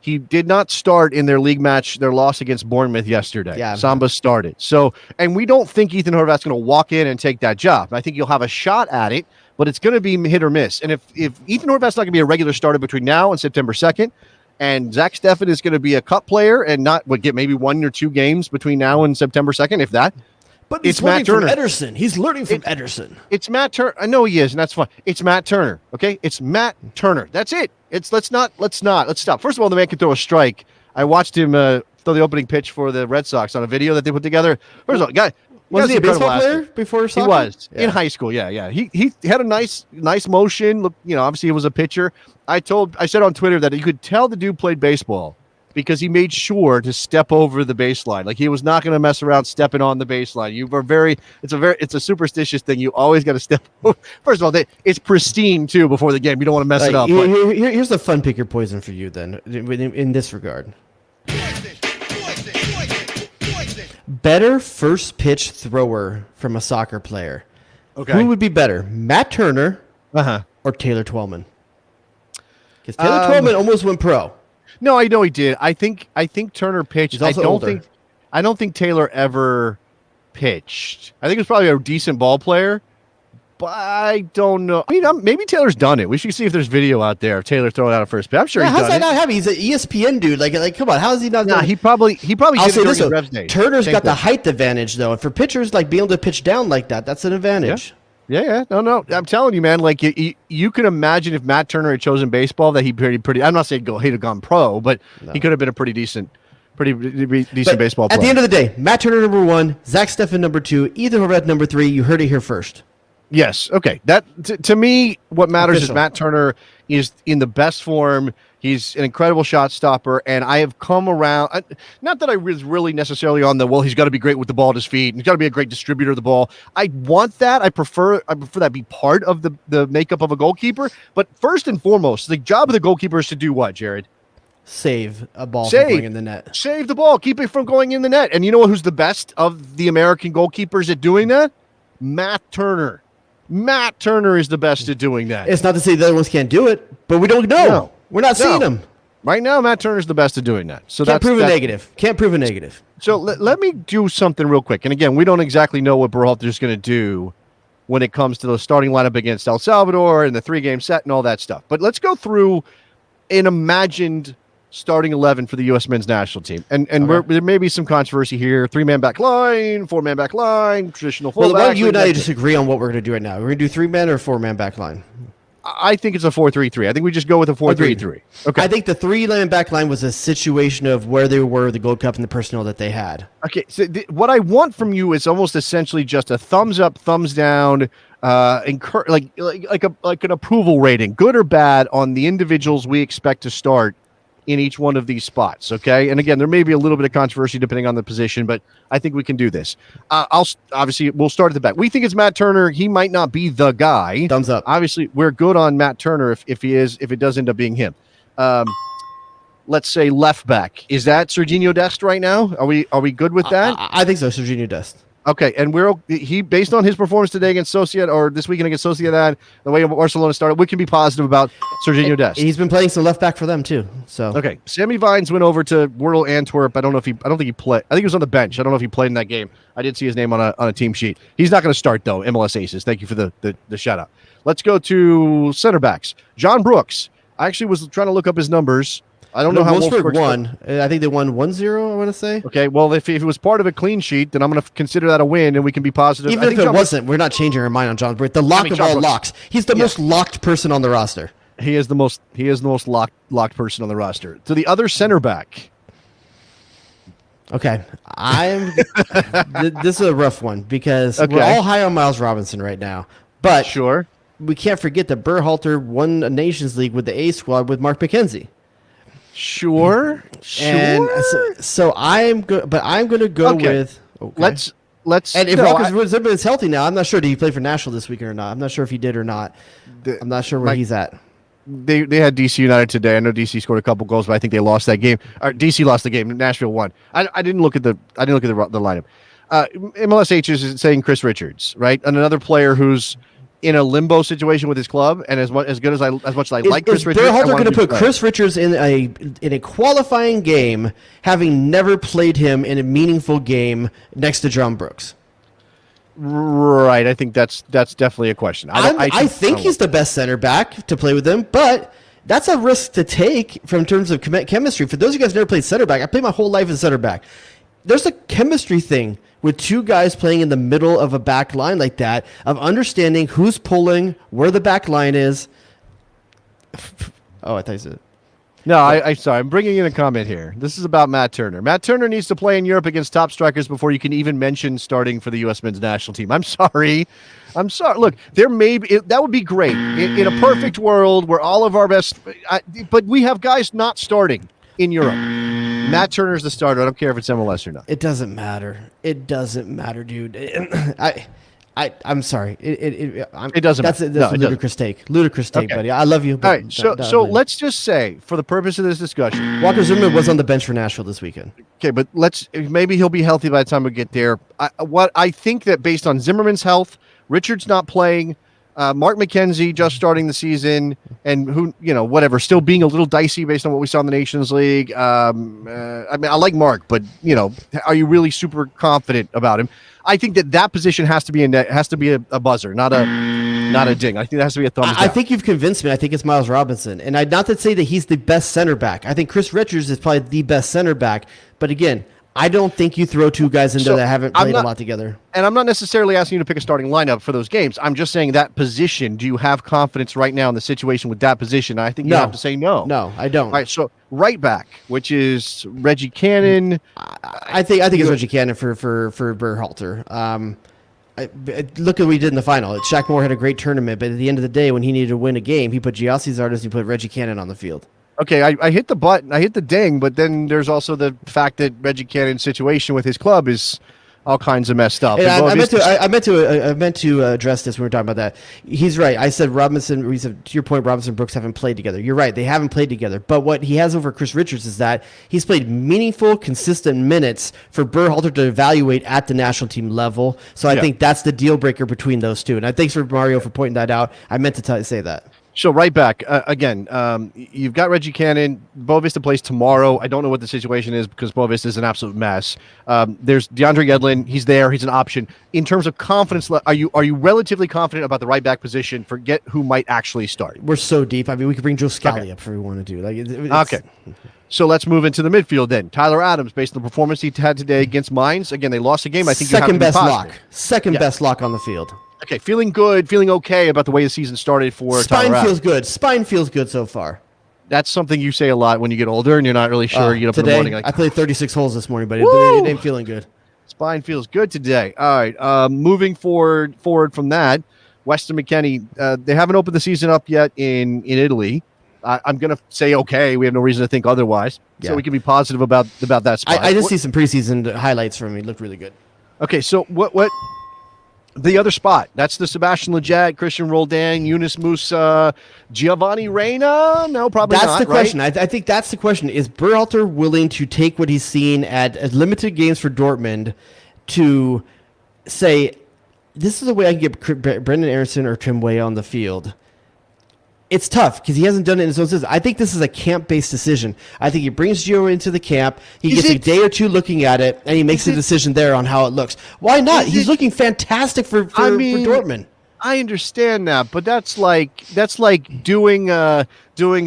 He did not start in their league match, their loss against Bournemouth yesterday. Yeah, Samba started. So, and we don't think Ethan Horvath's going to walk in and take that job. I think you'll have a shot at it, but it's going to be hit or miss. And if Ethan Horvath's not going to be a regular starter between now and September 2nd, and Zach Steffen is going to be a cup player and would get maybe 1 or 2 games between now and September 2nd, if that. But it's Matt Turner. Ederson. He's learning from Ederson. It's Matt Turner. I know he is, and that's fine. It's Matt Turner. Okay, it's Matt Turner. That's it. Let's stop. First of all, the man can throw a strike. I watched him throw the opening pitch for the Red Sox on a video that they put together. First of all, guy. Was he a baseball player before soccer? He was in high school. Yeah. He had a nice motion. Look, obviously he was a pitcher. I said on Twitter that you could tell the dude played baseball, because he made sure to step over the baseline. Like, he was not going to mess around stepping on the baseline. It's a superstitious thing. You always got to step over. First of all, it's pristine too before the game. You don't want to mess it up. Here's the fun pick your poison for you then, in this regard. Better first pitch thrower from a soccer player. Okay. Who would be better, Matt Turner or Taylor Twellman? Because Taylor Twellman almost went pro. No, I know he did. I think Turner pitched. I don't think Taylor ever pitched. I think he was probably a decent ball player, but I don't know. I mean, maybe Taylor's done it. We should see if there's video out there of Taylor throwing out a first pitch. I'm sure he's done it. How's that not happen? He's an ESPN dude. Like, come on. How is he not? Nah, he probably did it during his Revs days. Turner's got the height advantage though, and for pitchers, like, being able to pitch down like that's an advantage. Yeah. No. I'm telling you, man. Like, you can imagine if Matt Turner had chosen baseball, that he'd pretty. I'm not saying he'd have gone pro, but he could have been a pretty decent baseball player. At the end of the day, Matt Turner number 1, Zach Steffen number 2, Ethan Horvath number 3. You heard it here first. Yes. Okay. That to me, what matters is Matt Turner is in the best form. He's an incredible shot stopper, and I have come around. Not that I was really necessarily on he's got to be great with the ball at his feet, and he's got to be a great distributor of the ball. I want that. I prefer that be part of the makeup of a goalkeeper. But first and foremost, the job of the goalkeeper is to do what, Jared? save a ball from going in the net. Save the ball. Keep it from going in the net. And you know who's the best of the American goalkeepers at doing that? Matt Turner. Matt Turner is the best at doing that. It's not to say the other ones can't do it, but we don't know. No. We're not seeing them. Right now, Matt Turner's the best at doing that. So Can't prove a negative. Can't prove a negative. So let me do something real quick. And again, we don't exactly know what Berhalter's going to do when it comes to the starting lineup against El Salvador and the 3-game set and all that stuff. But let's go through an imagined starting 11 for the U.S. men's national team. And there may be some controversy here. 3-man back line, 4-man back line, traditional fullback. Well, why don't you and I just agree on what we're going to do right now? We're going to do 3-man or 4-man back line? I think it's a 4-3-3. I think we just go with a 4-3-3. Okay. I think the 3-man back line was a situation of where they were, the Gold Cup, and the personnel that they had. Okay, so what I want from you is almost essentially just a thumbs up, thumbs down, like an approval rating, good or bad, on the individuals we expect to start in each one of these spots. Okay, and again, there may be a little bit of controversy depending on the position, but I think we can do this. We'll start at the back. We think it's Matt Turner. He might not be the guy. Thumbs up. Obviously, we're good on Matt Turner if it does end up being him. Let's say left back. Is that Serginho Dest right now? Are we good with that? I think so, Serginho Dest. Okay, and he based on his performance today against Sociedad, or this weekend against Sociedad, the way Barcelona started, we can be positive about Serginho Dest. He's been playing some left back for them too. So okay, Sammy Vines went over to Wordle Antwerp. I don't think he played. I think he was on the bench. I don't know if he played in that game. I did see his name on a team sheet. He's not going to start though. MLS Aces. Thank you for the shout out. Let's go to center backs. John Brooks. I actually was trying to look up his numbers. I don't know how Wolfsburg won. I think they won 1-0, I want to say. Okay, well, if it was part of a clean sheet, then I'm going to consider that a win, and we can be positive. Even if it wasn't, we're not changing our mind on John Brooks. The lock of all locks. He's the most locked person on the roster. He is the most locked person on the roster. To the other center back. Okay, this is a rough one because we're all high on Miles Robinson right now. But sure, we can't forget that Berhalter won a Nations League with the A squad with Mark McKenzie. Sure. And so I'm going to go with. Okay. Let's. And if Zimmerman's healthy now, I'm not sure. Did he play for Nashville this weekend or not? I'm not sure if he did or not. I'm not sure where he's at. They had DC United today. I know DC scored a couple goals, but I think they lost that game. DC lost the game. Nashville won. I didn't look at the lineup. MLSH is saying Chris Richards, right? And another player who's in a limbo situation with his club, and as much as I like Chris Richards, Berhalter going to put Chris Richards in a qualifying game, having never played him in a meaningful game next to John Brooks? Right, I think that's definitely a question. I think he's the best center back to play with him, but that's a risk to take from terms of chemistry. For those of you guys who never played center back, I played my whole life as center back. There's a chemistry thing with two guys playing in the middle of a back line like that, of understanding who's pulling, where the back line is. Oh, I thought you said. No, I'm sorry. I'm bringing in a comment here. This is about Matt Turner. Matt Turner needs to play in Europe against top strikers before you can even mention starting for the U.S. men's national team. I'm sorry. Look, there may be that would be great in a perfect world where all of our best, but we have guys not starting in Europe. Matt Turner's the starter. I don't care if it's MLS or not. It doesn't matter. It doesn't matter, dude. I'm sorry. It doesn't. That's a ludicrous take. Ludicrous take, buddy. I love you. All right. So let's just say, for the purpose of this discussion, Walker Zimmerman was on the bench for Nashville this weekend. Okay, but maybe he'll be healthy by the time we get there. I think that based on Zimmerman's health, Richards not playing, Mark McKenzie just starting the season, and whatever, still being a little dicey based on what we saw in the Nations League. I mean, I like Mark, but are you really super confident about him? I think that position has to be a buzzer, not a ding. I think that has to be a thumbs down. I think you've convinced me. I think it's Miles Robinson, and not to say that he's the best center back. I think Chris Richards is probably the best center back, but again, I don't think you throw two guys in there that haven't played a lot together. And I'm not necessarily asking you to pick a starting lineup for those games. I'm just saying that position. Do you have confidence right now in the situation with that position? I think you have to say no. No, I don't. All right, so right back, which is Reggie Cannon. I think it's Reggie Cannon for Berhalter. Look at what he did in the final. Shaq Moore had a great tournament, but at the end of the day, when he needed to win a game, he put Giassi Zardes and he put Reggie Cannon on the field. Okay, I hit the button, I hit the ding, but then there's also the fact that Reggie Cannon's situation with his club is all kinds of messed up. And And I meant to address this when we were talking about that. He's right. I said to your point, Robinson and Brooks haven't played together. You're right. They haven't played together. But what he has over Chris Richards is that he's played meaningful, consistent minutes for Berhalter to evaluate at the national team level. So I think that's the deal breaker between those two. And thanks for Mario for pointing that out. I meant to say that. So right back again. You've got Reggie Cannon. Boavista plays tomorrow. I don't know what the situation is because Boavista is an absolute mess. There's DeAndre Yedlin. He's there. He's an option. In terms of confidence, are you relatively confident about the right back position? Forget who might actually start. We're so deep. I mean, we could bring Joe Scally up if we want to do. Okay. So let's move into the midfield then. Tyler Adams, based on the performance he had today against Mines. Again, they lost the game. I think second best lock. Second best lock on the field. Okay, feeling good, feeling okay about the way the season started for Spine Tyler feels good. Spine feels good so far. That's something you say a lot when you get older and you're not really sure. You get up in the morning. I played 36 holes this morning, but it ain't feeling good. Spine feels good today. All right, moving forward from that, Weston McKennie, they haven't opened the season up yet in Italy. I'm going to say okay. We have no reason to think otherwise. Yeah. So we can be positive about that spot. I did see some preseason highlights from him. He looked really good. Okay, so what the other spot? That's the Sebastian Lletget, Christian Roldan, Yunus Musa, Giovanni Reyna? No, probably not. That's the question. I think that's the question. Is Berhalter willing to take what he's seen at limited games for Dortmund to say, this is the way I can get Brendan Aronson or Tim Weah on the field? It's tough because he hasn't done it in his own system. I think this is a camp-based decision. I think he brings Gio into the camp. He gets a day or two looking at it, and he makes a decision there on how it looks. Why not? He's looking fantastic for Dortmund. I understand that, but that's like doing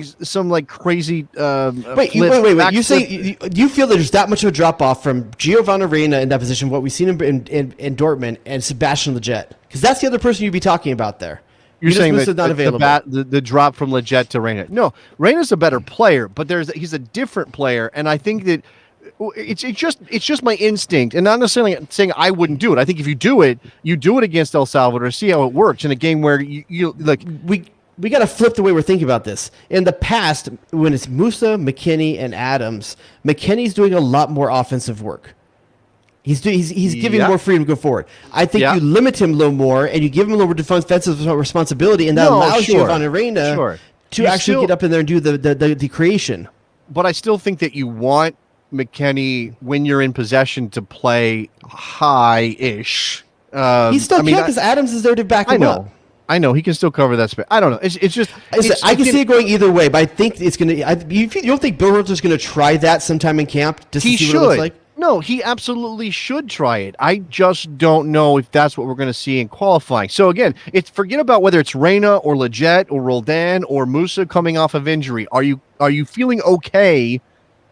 some like crazy. Wait! You say you feel there's that much of a drop off from Giovanni Reyna in that position? What we've seen in Dortmund and Sebastian Lletget, because that's the other person you'd be talking about there. You're saying that not available. The drop from Lletget to Reyna. No, Reyna's a better player, but he's a different player, and I think that it's just my instinct, and not necessarily saying I wouldn't do it. I think if you do it against El Salvador, see how it works in a game where you like we got to flip the way we're thinking about this. In the past, when it's Musa, McKennie, and Adams, McKennie's doing a lot more offensive work. He's giving more freedom to go forward. I think you limit him a little more, and you give him a little defensive responsibility, and that allows Giovanni Reyna to actually get up in there and do the creation. But I still think that you want McKennie, when you're in possession, to play high-ish. He still can't because Adams is there to back him up. I know he can still cover that space. I don't know. It's just. I can see it going either way, but I think it's going to. You don't think Berhalter's going to try that sometime in camp just to see what it looks like? No, he absolutely should try it. I just don't know if that's what we're going to see in qualifying. So again, forget about whether it's Reyna or Lletget or Roldan or Musa coming off of injury. Are you feeling okay,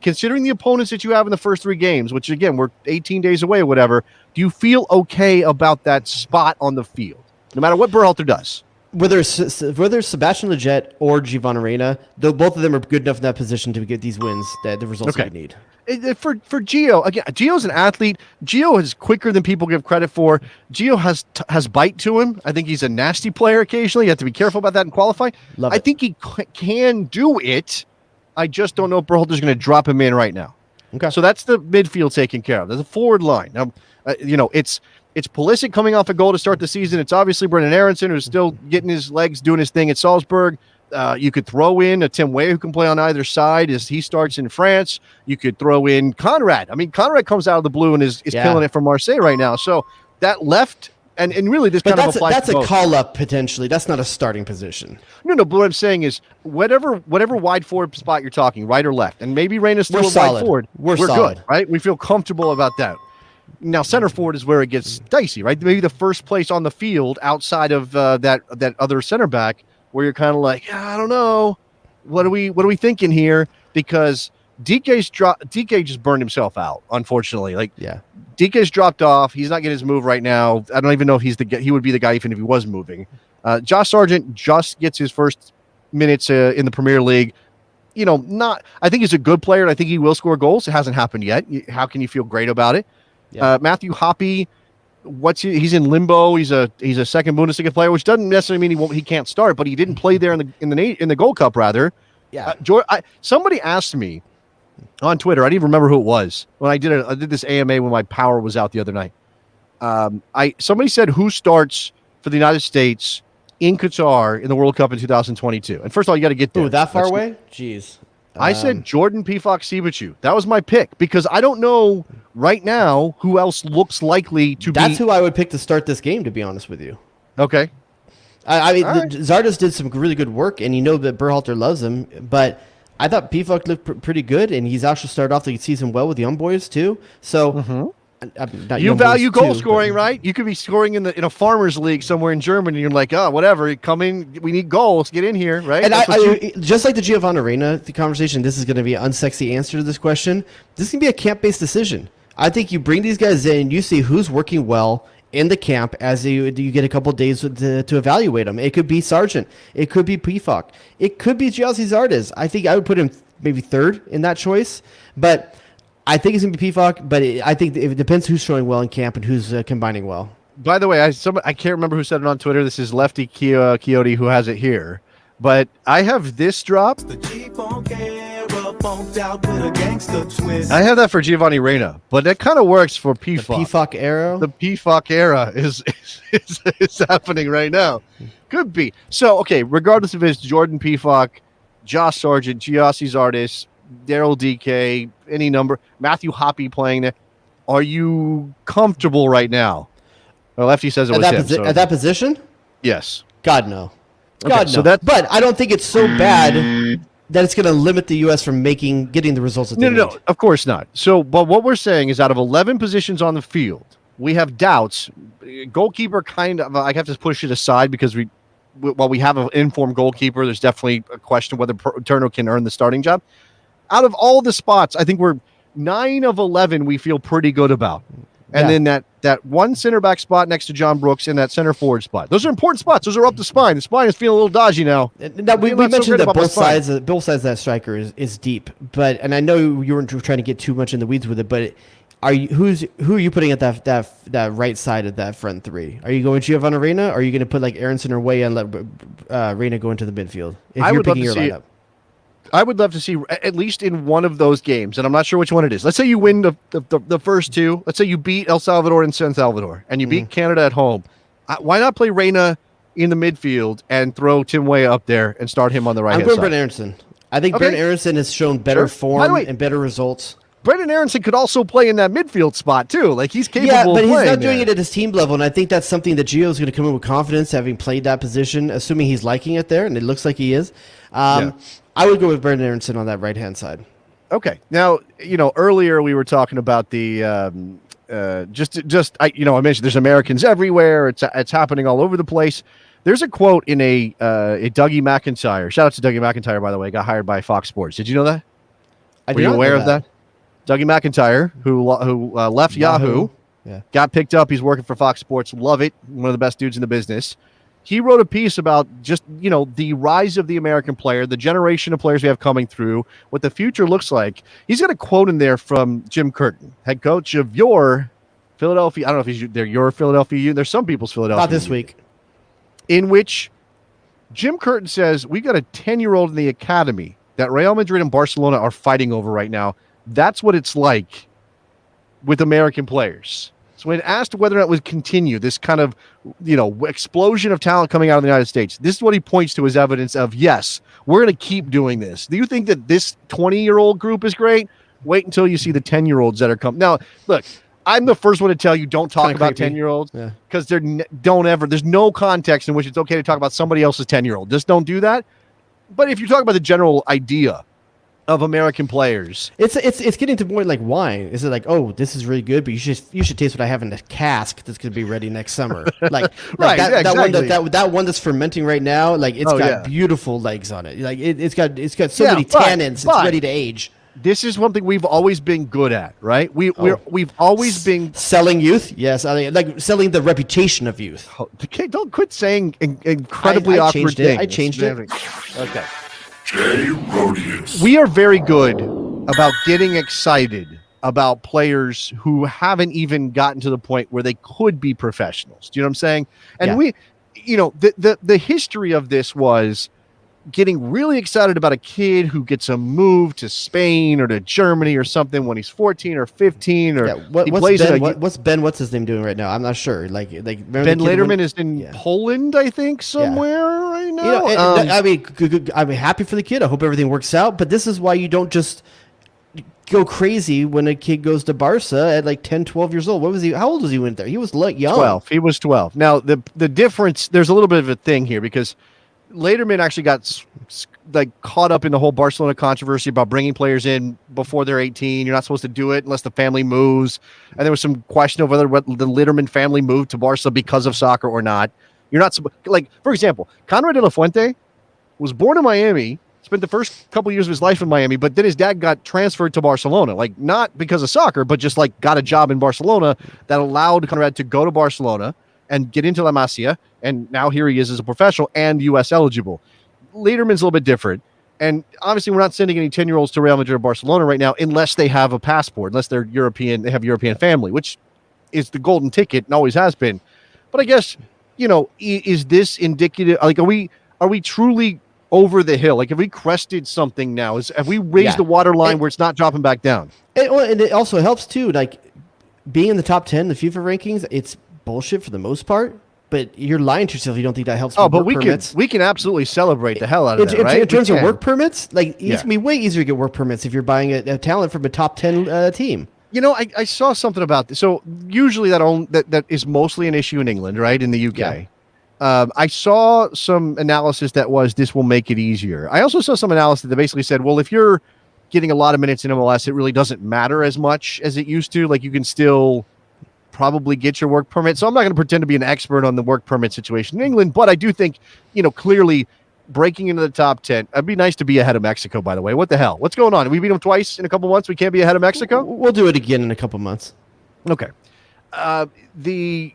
considering the opponents that you have in the first 3 games, which again we're 18 days away or whatever? Do you feel okay about that spot on the field, no matter what Berhalter does? Whether it's Sebastian Lletget or Giovanni Reyna, both of them are good enough in that position to get these wins, the results we need. For Gio, again, Gio's an athlete. Gio is quicker than people give credit for. Gio has bite to him. I think he's a nasty player occasionally. You have to be careful about that in qualifying. I think he can do it. I just don't know if Berhalter's going to drop him in right now. Okay. So that's the midfield taken care of. There's a forward line. Now, it's Pulisic coming off a goal to start the season. It's obviously Brendan Aronson, who's still getting his legs, doing his thing at Salzburg. You could throw in a Tim Weah who can play on either side as he starts in France. You could throw in Conrad. I mean, Conrad comes out of the blue and is killing it for Marseille right now. So that left, and really this kind of applies that's to both. A call-up potentially. That's not a starting position. No, but what I'm saying is whatever wide forward spot you're talking, right or left, and maybe Reyna's still wide forward, we're good, right? We feel comfortable about that. Now, center forward is where it gets dicey, right? Maybe the first place on the field outside of that other center back, where you're kind of like, I don't know, what are we thinking here? Because DK just burned himself out, unfortunately. DK's dropped off. He's not getting his move right now. I don't even know if he would be the guy even if he was moving. Josh Sargent just gets his first minutes in the Premier League. I think he's a good player, and I think he will score goals. It hasn't happened yet. How can you feel great about it? Yeah. Matthew Hoppe, he's in limbo. He's a second Bundesliga player, which doesn't necessarily mean he can't start, but he didn't play there in the Gold Cup rather. Yeah. Somebody asked me on Twitter. I didn't even remember who it was when I did this AMA when my power was out the other night. Somebody said who starts for the United States in Qatar in the World Cup in 2022. And first of all, you got to get there. Ooh, that far away? Jeez. I said Jordan Pifok Sibachu. That was my pick because I don't know right now who else looks likely to be. That's who I would pick to start this game, to be honest with you. Okay. I mean, All right. Zardes did some really good work, and you know that Berhalter loves him, but I thought Pifok looked pretty good, and he's actually started off the season well with young boys, too. So, you value goal scoring, right? You could be scoring in a farmers league somewhere in Germany. And you're like, oh, whatever. Come in. We need goals. Get in here, right? And just like the Giovanni Reina conversation, this is going to be an unsexy answer to this question. This can be a camp-based decision. I think you bring these guys in, you see who's working well in the camp as you get a couple of days to evaluate them. It could be Sargent. It could be Pifok. It could be Gyasi Zardes. I think I would put him maybe third in that choice, but I think it's going to be Pifok, but I think it depends who's showing well in camp and who's combining well. By the way, I can't remember who said it on Twitter. This is Lefty Coyote who has it here. But I have this drop. I have that for Giovanni Reina, but that kind of works for Pifok. The Pifok era? The Pifok era is happening right now. Could be. So, okay, regardless if it's Jordan Pifok, Josh Sargent, Gyasi Zardes, Daryl DK, any number, Matthew Hoppe playing there. Are you comfortable right now? Well, Lefty says it was him. At that position? Yes. God, no. Okay, God, so no. But I don't think it's so bad that it's going to limit the U.S. from getting the results that they need. No, of course not. So, but what we're saying is out of 11 positions on the field, we have doubts. Goalkeeper kind of, I have to push it aside because while we have an informed goalkeeper, there's definitely a question whether Turner can earn the starting job. Out of all the spots, I think we're 9 of 11 we feel pretty good about. And then that one center back spot next to John Brooks and that center forward spot. Those are important spots. Those are up the spine. The spine is feeling a little dodgy now. Now we mentioned that both sides of that striker is deep. And I know you weren't trying to get too much in the weeds with it, but who are you putting at that right side of that front three? Are you going Giovanni Reina, or are you going to put like Aronson or Way and let Reina go into the midfield? If you're picking your lineup. I would love to see at least in one of those games, and I'm not sure which one it is. Let's say you win the first two. Let's say you beat El Salvador and San Salvador, and you beat Canada at home. Why not play Reina in the midfield and throw Tim Weah up there and start him on the right hand side? I'm going Brent Aronson. I think Brent Aronson has shown better form and better results. Brendan Aronson could also play in that midfield spot too. Like he's capable of playing. Yeah, but he's not doing it at his team level, and I think that's something that Gio's going to come in with confidence, having played that position, assuming he's liking it there, and it looks like he is. I would go with Brendan Aronson on that right-hand side. Okay. Now, earlier we were talking about the I mentioned there's Americans everywhere. It's happening all over the place. There's a quote in a Dougie McIntyre. Shout out to Dougie McIntyre, by the way. Got hired by Fox Sports. Did you know that? Were you aware of that? Dougie McIntyre, who left Yahoo, got picked up. He's working for Fox Sports. Love it. One of the best dudes in the business. He wrote a piece about just, the rise of the American player, the generation of players we have coming through, what the future looks like. He's got a quote in there from Jim Curtin, head coach of your Philadelphia. I don't know if they're your Philadelphia. There's some people's Philadelphia. Not this week. In which Jim Curtin says, we got a 10-year-old in the academy that Real Madrid and Barcelona are fighting over right now. That's what it's like with American players. So when asked whether or not it would continue, this kind of, explosion of talent coming out of the United States, this is what he points to as evidence of, yes, we're going to keep doing this. Do you think that this 20-year-old group is great? Wait until you see the 10-year-olds that are coming. Now, look, I'm the first one to tell you don't talk about 10-year-olds because there's no context in which it's okay to talk about somebody else's 10-year-old. Just don't do that. But if you talk about the general idea of American players, it's getting to more like wine. Is it like, oh, this is really good, but you should taste what I have in the cask that's going to be ready next summer. Like that one that's fermenting right now. Like it's got beautiful legs on it. Like it's got so many tannins. It's ready to age. This is one thing we've always been good at, right? We've always been selling youth. Yes, I mean, like selling the reputation of youth. Don't quit saying incredibly awkward things. I changed it. Okay. Jay Rodius. We are very good about getting excited about players who haven't even gotten to the point where they could be professionals. Do you know what I'm saying? And we, the history of this was getting really excited about a kid who gets a move to Spain or to Germany or something when he's 14 or 15 or he plays what's his name doing right now? I'm not sure. Like Ben Lederman is in Poland, I think, somewhere right now. I mean, I'm happy for the kid. I hope everything works out. But this is why you don't just go crazy when a kid goes to Barca at like 10, 12 years old. How old was he when there? He was young. 12. He was 12. Now, the difference, there's a little bit of a thing here because Lederman actually got caught up in the whole Barcelona controversy about bringing players in before they're 18. You're not supposed to do it unless the family moves. And there was some question of whether the Lederman family moved to Barca because of soccer or not. You're not for example, Conrad de la Fuente was born in Miami, spent the first couple years of his life in Miami, but then his dad got transferred to Barcelona, not because of soccer, but just got a job in Barcelona that allowed Conrad to go to Barcelona and get into La Masia. And now here he is as a professional and U.S. eligible. Lederman's a little bit different. And obviously we're not sending any 10-year-olds to Real Madrid or Barcelona right now unless they have a passport, unless they're European, they have European family, which is the golden ticket and always has been. But I guess, is this indicative? Are we truly over the hill? Have we crested something now? Have we raised the water line where it's not dropping back down? And it also helps too, being in the top 10, the FIFA rankings, it's bullshit for the most part. But you're lying to yourself. You don't think that helps. Oh, but we can absolutely celebrate the hell out of that, right? In terms of work permits, it's gonna be way easier to get work permits if you're buying a talent from a top 10 team. I saw something about this. So usually that is mostly an issue in England, right? In the UK. Yeah. I saw some analysis that this will make it easier. I also saw some analysis that basically said, well, if you're getting a lot of minutes in MLS, it really doesn't matter as much as it used to. You can still probably get your work permit. So I'm not going to pretend to be an expert on the work permit situation in England, but I do think, clearly breaking into the top 10, it'd be nice to be ahead of Mexico, by the way. What the hell? What's going on? We beat them twice in a couple months. We can't be ahead of Mexico? We'll do it again in a couple months. Okay. The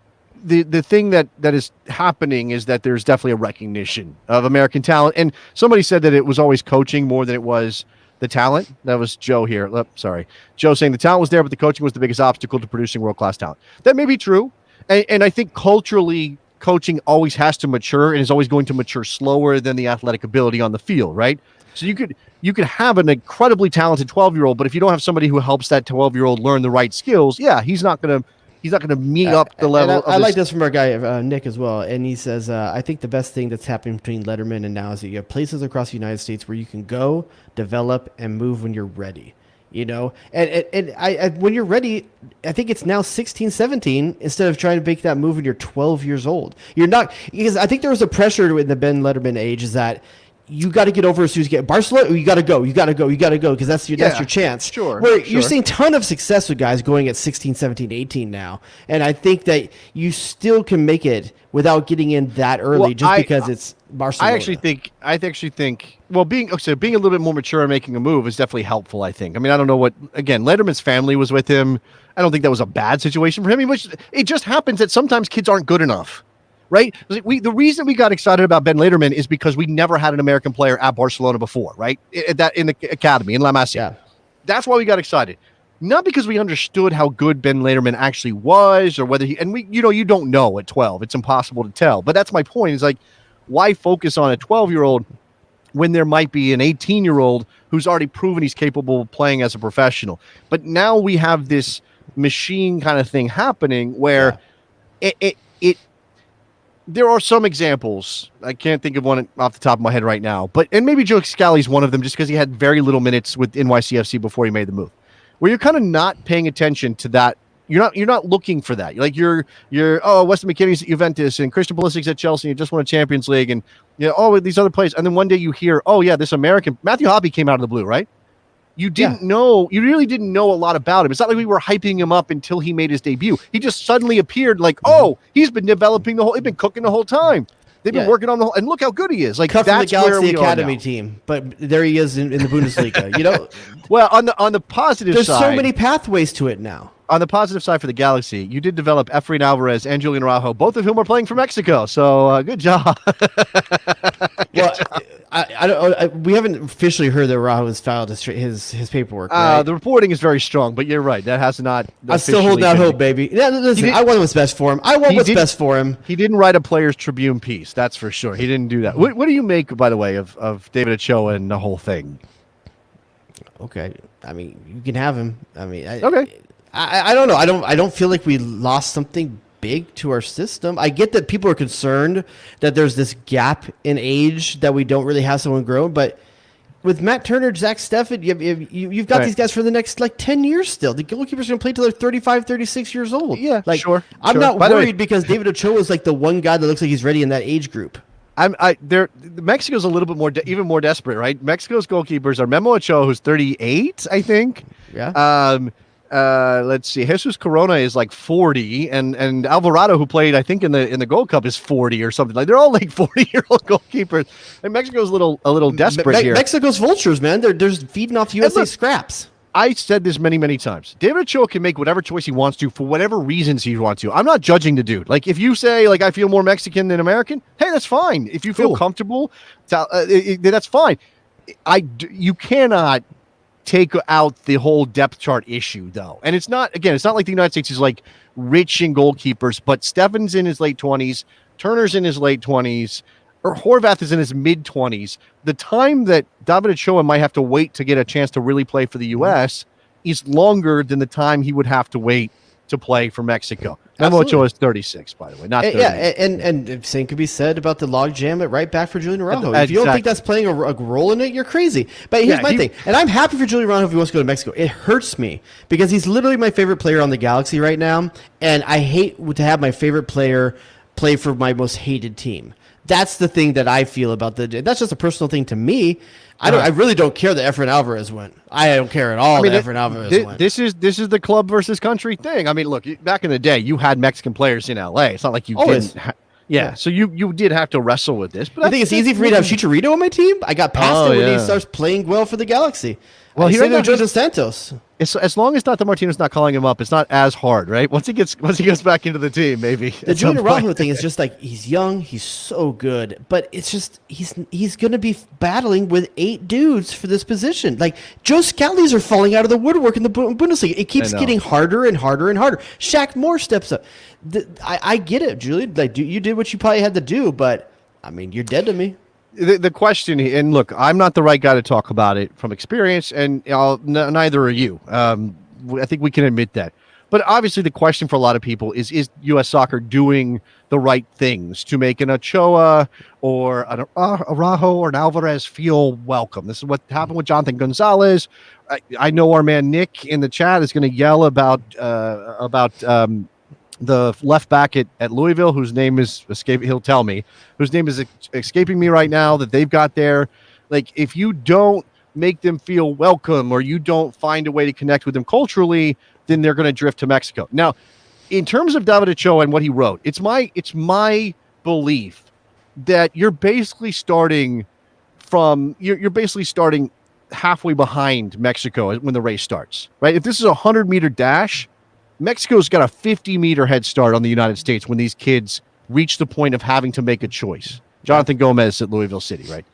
thing that is happening is that there's definitely a recognition of American talent. And somebody said that it was always coaching more than it was the talent. That was Joe here. Sorry. Joe saying the talent was there, but the coaching was the biggest obstacle to producing world-class talent. That may be true. And I think culturally, coaching always has to mature and is always going to mature slower than the athletic ability on the field, right? So you could have an incredibly talented 12-year-old, but if you don't have somebody who helps that 12-year-old learn the right skills, he's not going to meet up the level. I like this from our guy, Nick, as well. And he says, I think the best thing that's happening between Letterman and now is that you have places across the United States where you can go, develop, and move when you're ready. And when you're ready, I think it's now 16, 17 instead of trying to make that move when you're 12 years old. You're not, because I think there was a pressure in the Ben Letterman age is that you got to get over as soon as you get Barcelona. You got to go because that's your chance. Sure. You're seeing a ton of success with guys going at 16, 17, 18 now. And I think that you still can make it without getting in that early because it's Barcelona. I actually think being a little bit more mature and making a move is definitely helpful, I think. I mean, I don't know Letterman's family was with him. I don't think that was a bad situation for him. It just happens that sometimes kids aren't good enough. Right? The reason we got excited about Ben Lederman is because we never had an American player at Barcelona before, right? In the academy, in La Masia. Yeah. That's why we got excited. Not because we understood how good Ben Lederman actually was or whether you don't know at 12. It's impossible to tell. But that's my point is why focus on a 12-year-old when there might be an 18-year-old who's already proven he's capable of playing as a professional? But now we have this machine kind of thing happening where there are some examples. I can't think of one off the top of my head right now, and maybe Joe Scally's one of them just because he had very little minutes with NYCFC before he made the move, where you're kind of not paying attention to that. You're not looking for that. You're Weston McKinney's at Juventus and Christian Pulisic's at Chelsea. You just won a Champions League and these other players. And then one day you hear, this American Matthew Hobby came out of the blue, right? You really didn't know a lot about him. It's not like we were hyping him up until he made his debut. He just suddenly appeared he's been developing he's been cooking the whole time. They've been working on the whole, and look how good he is. Cut from the Galaxy Academy team, but there he is in the Bundesliga. Well, on the positive there's side, so many pathways to it now. on the positive side for the Galaxy, you did develop Efrain Alvarez and Julian Araujo, both of whom are playing for Mexico. So good job. Well, I don't. We haven't officially heard that Araujo has filed his paperwork. Right? The reporting is very strong, but you're right. That has not. I'm still holding out hope, baby. Yeah, listen, I want what's best for him. Best for him. He didn't write a Players Tribune piece, that's for sure. He didn't do that. What do you make, by the way, of David Ochoa and the whole thing? Okay, I mean, you can have him. I mean, okay. I don't know. I don't feel like we lost something big to our system. I get that people are concerned that there's this gap in age that we don't really have someone grown, but with Matt Turner, Zach Steffen, you've got these guys for the next 10 years still. The goalkeepers are going to play till they're 35, 36 years old. Yeah, sure. I'm not worried because David Ochoa is the one guy that looks like he's ready in that age group. Mexico's a little bit more, even more desperate, right? Mexico's goalkeepers are Memo Ochoa, who's 38, I think. Yeah. Let's see. Jesus Corona is 40, and Alvarado, who played, I think, in the Gold Cup, is 40 or something. They're all 40-year-old goalkeepers. And Mexico's a little desperate here. Mexico's vultures, man. They're feeding off USA scraps. I said this many, many times. David Ochoa can make whatever choice he wants to for whatever reasons he wants to. I'm not judging the dude. If you say, I feel more Mexican than American, hey, that's fine. If you feel comfortable, that's fine. You cannot take out the whole depth chart issue, though. And it's not like the United States is rich in goalkeepers, but Steffen's in his late 20s, Turner's in his late 20s, or Horvath is in his mid-20s. The time that David Ochoa might have to wait to get a chance to really play for the U.S. is longer than the time he would have to wait to play for Mexico. Memo Ochoa is 36, by the way, not 30. Yeah, and same could be said about the logjam at right back for Julian Araujo. If you don't think that's playing a role in it, you're crazy. But here's my thing, and I'm happy for Julian Araujo if he wants to go to Mexico. It hurts me because he's literally my favorite player on the Galaxy right now, and I hate to have my favorite player play for my most hated team. That's the thing that I feel about that's just a personal thing to me. I really don't care that Efrain Alvarez went. I don't care at all that Efrain Alvarez went. This is the club versus country thing. I mean, look, back in the day, you had Mexican players in LA. It's not like you didn't. So you did have to wrestle with this. But I think it's easy for me to have Chicharito on my team. I got past it when he starts playing well for the Galaxy. Well, he right now Jose Santos. As long as Tata Martino's not calling him up, it's not as hard, right? Once he goes back into the team, maybe. The Julian Araujo thing is just he's young, he's so good, but it's just he's going to be battling with 8 dudes for this position. Joe Scallies are falling out of the woodwork in the Bundesliga. It keeps getting harder and harder and harder. Shaq Moore steps up. I get it, Julian. You did what you probably had to do, but I mean, you're dead to me. The question, and look, I'm not the right guy to talk about it from experience, and neither are you. I think we can admit that. But obviously, the question for a lot of people is U.S. Soccer doing the right things to make an Ochoa or an Araujo or an Alvarez feel welcome? This is what happened with Jonathan Gonzalez. I know our man Nick in the chat is going to yell about the left back at Louisville, whose name is escaping. He'll tell me whose name is escaping me right now that they've got there. If you don't make them feel welcome or you don't find a way to connect with them culturally, then they're going to drift to Mexico. Now, in terms of David Ochoa and what he wrote, it's my belief that you're basically starting halfway behind Mexico when the race starts, right? If this is a 100-meter dash, Mexico's got a 50-meter head start on the United States when these kids reach the point of having to make a choice. Jonathan Gomez at Louisville City, right?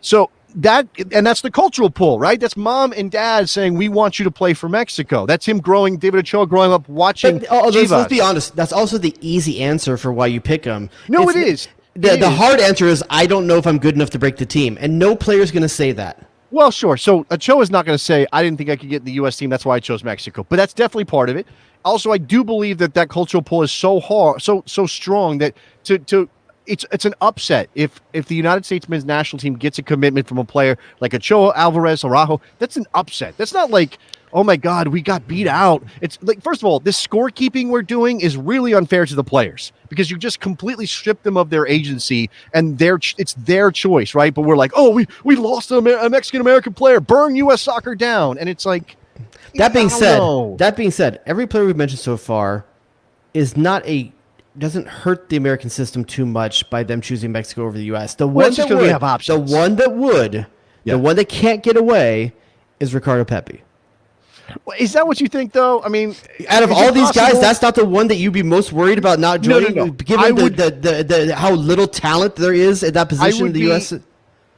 So that's the cultural pull, right? That's mom and dad saying, we want you to play for Mexico. That's him David Ochoa growing up watching Chivas. Let's be honest. That's also the easy answer for why you pick him. No, it is. The hard answer is, I don't know if I'm good enough to break the team. And no player's going to say that. Well, sure. So Ochoa's not going to say, I didn't think I could get in the U.S. team. That's why I chose Mexico. But that's definitely part of it. Also, I do believe that cultural pull is so hard, so strong that it's an upset if the United States men's national team gets a commitment from a player like Ochoa, Alvarez, Araujo. That's an upset. That's not like, oh my God, we got beat out. It's like, first of all, this scorekeeping we're doing is really unfair to the players because you just completely strip them of their agency and it's their choice, right? But we're like, oh, we lost a Mexican American player, burn U.S. Soccer down, and it's like. That being said, every player we've mentioned so far doesn't hurt the American system too much by them choosing Mexico over the U.S. The one that can't get away is Ricardo Pepi. Is that what you think, though? I mean, Out of is all it these guys, possible? that's not the one that you'd be most worried about not No, joining, no. given I would- the how little talent there is at that position in the U.S.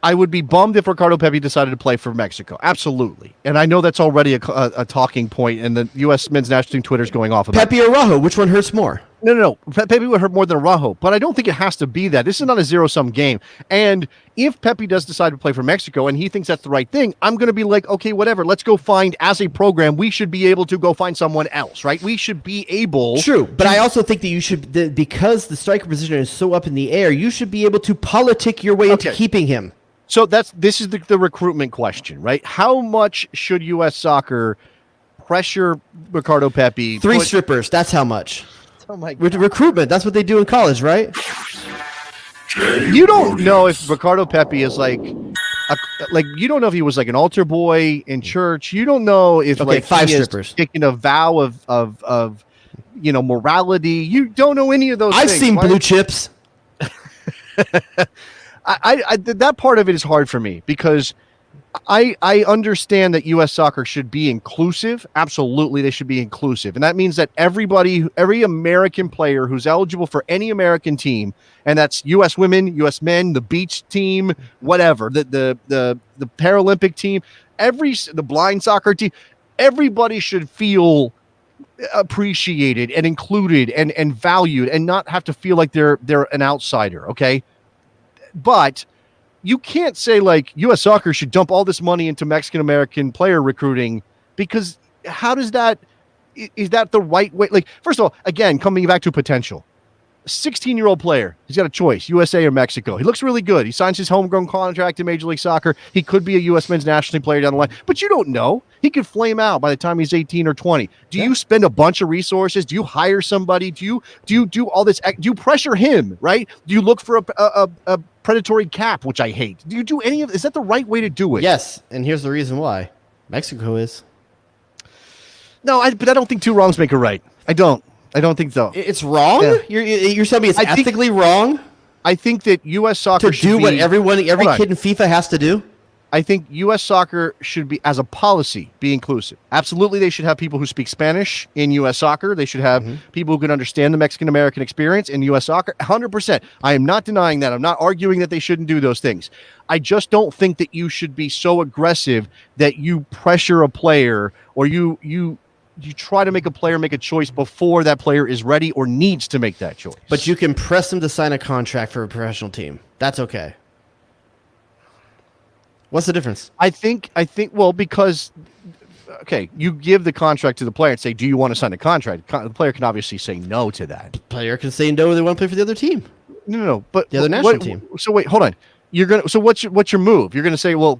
I would be bummed if Ricardo Pepi decided to play for Mexico. Absolutely. And I know that's already a talking point, and the U.S. men's national team Twitter's going off about it. Pepi or Rajo, which one hurts more? No. Pepi would hurt more than Rajo, but I don't think it has to be that. This is not a zero-sum game. And if Pepi does decide to play for Mexico and he thinks that's the right thing, I'm going to be like, okay, whatever. Let's go find, as a program, we should be able to go find someone else, right? We should be able. True, but I also think that you should, because the striker position is so up in the air, you should be able to politic your way into Okay. keeping him. So this is the recruitment question, right? How much should U.S. Soccer pressure Ricardo Pepi? Three strippers, that's how much. Oh my With recruitment, that's what they do in college, right? You don't know if Ricardo Pepi is like you don't know if he was like an altar boy in church. You don't know if Okay, like 5 he is strippers. taking a vow of morality. You don't know any of those I've things. seen Why- blue chips. I that part of it is hard for me because I understand that U.S. Soccer should be inclusive. Absolutely, they should be inclusive, and that means that every American player who's eligible for any American team, and that's U.S. women, U.S. men, the beach team, whatever, the Paralympic team, the blind soccer team, everybody should feel appreciated and included and valued, and not have to feel like they're an outsider. Okay, but you can't say like U.S. Soccer should dump all this money into Mexican American player recruiting, because how does that, is that the right way? Like, first of all, again, coming back to potential, 16-year-old player, he's got a choice, USA or Mexico. He looks really good. He signs his homegrown contract in Major League Soccer. He could be a U.S. men's national team player down the line, but you don't know. He could flame out by the time he's 18 or 20. Do you spend a bunch of resources? Do you hire somebody? Do you do all this? Do you pressure him, right? Do you look for a predatory cap, which I hate? Do you do any of, is that the right way to do it? Yes, and here's the reason why. Mexico is. No, but I don't think two wrongs make a right. I don't think so. It's wrong? Yeah. You're telling me it's I think- ethically wrong I think that U.S. Soccer to should do what be, every Hold on. kid in FIFA has to do? I think U.S. Soccer should be, as a policy, be inclusive. Absolutely, they should have people who speak Spanish in U.S. Soccer. They should have people who can understand the Mexican-American experience in U.S. Soccer. 100%. I am not denying that. I'm not arguing that they shouldn't do those things. I just don't think that you should be so aggressive that you pressure a player, or you try to make a player make a choice before that player is ready or needs to make that choice. But you can press them to sign a contract for a professional team. That's okay. What's the difference? I think well, because okay, you give the contract to the player and say, do you want to sign a contract? The player can obviously say no to that. Player can say no, they want to play for the other team. No, but The other national team. So wait, hold on. So what's your move? You're gonna say, well,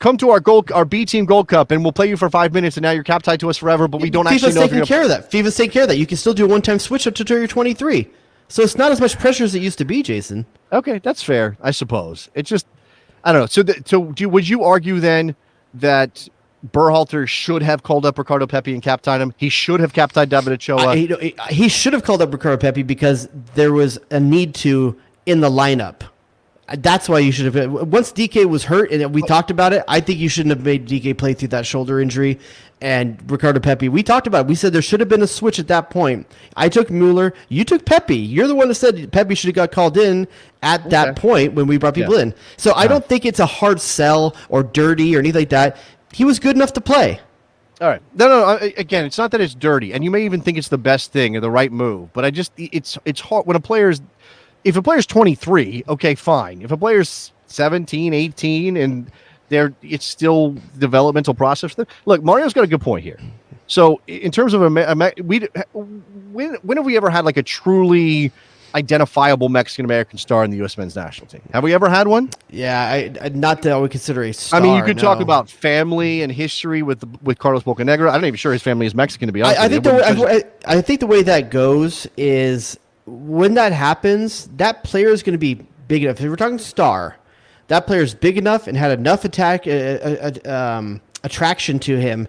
come to our B team Gold Cup and we'll play you for 5 minutes, and now you're cap tied to us forever, but we don't actually FIFA's know if taking you're care of that. FIFA's taking care of that. You can still do a one-time switch up to you're 23. So it's not as much pressure as it used to be, Jason. Okay, that's fair, I suppose. It's just, I don't know. So would you argue then that Berhalter should have called up Ricardo Pepi and cap tied him? He should have cap tied David Ochoa. He should have called up Ricardo Pepi because there was a need to in the lineup. That's why you should have. Once DK was hurt and we talked about it, I think you shouldn't have made DK play through that shoulder injury. And Ricardo Pepi, we talked about it. We said there should have been a switch at that point. I took Mueller. You took Pepi. You're the one that said Pepi should have got called in at that point when we brought people in. So I don't think it's a hard sell or dirty or anything like that. He was good enough to play. All right. No. Again, it's not that it's dirty, and you may even think it's the best thing or the right move. But it's hard when if a player's 23, okay, fine. If a player's 17, 18, and it's still developmental process. Look, Mario's got a good point here. So in terms of when have we ever had like a truly identifiable Mexican American star in the U.S. men's national team? Have we ever had one? Yeah, I not that I would consider a star. I mean, you could talk no. about family and history with Carlos Bocanegra. I'm not even sure his family is Mexican, to be honest. I think the way that goes is when that happens, that player is going to be big enough. If we're talking star, that player is big enough and had enough attraction to him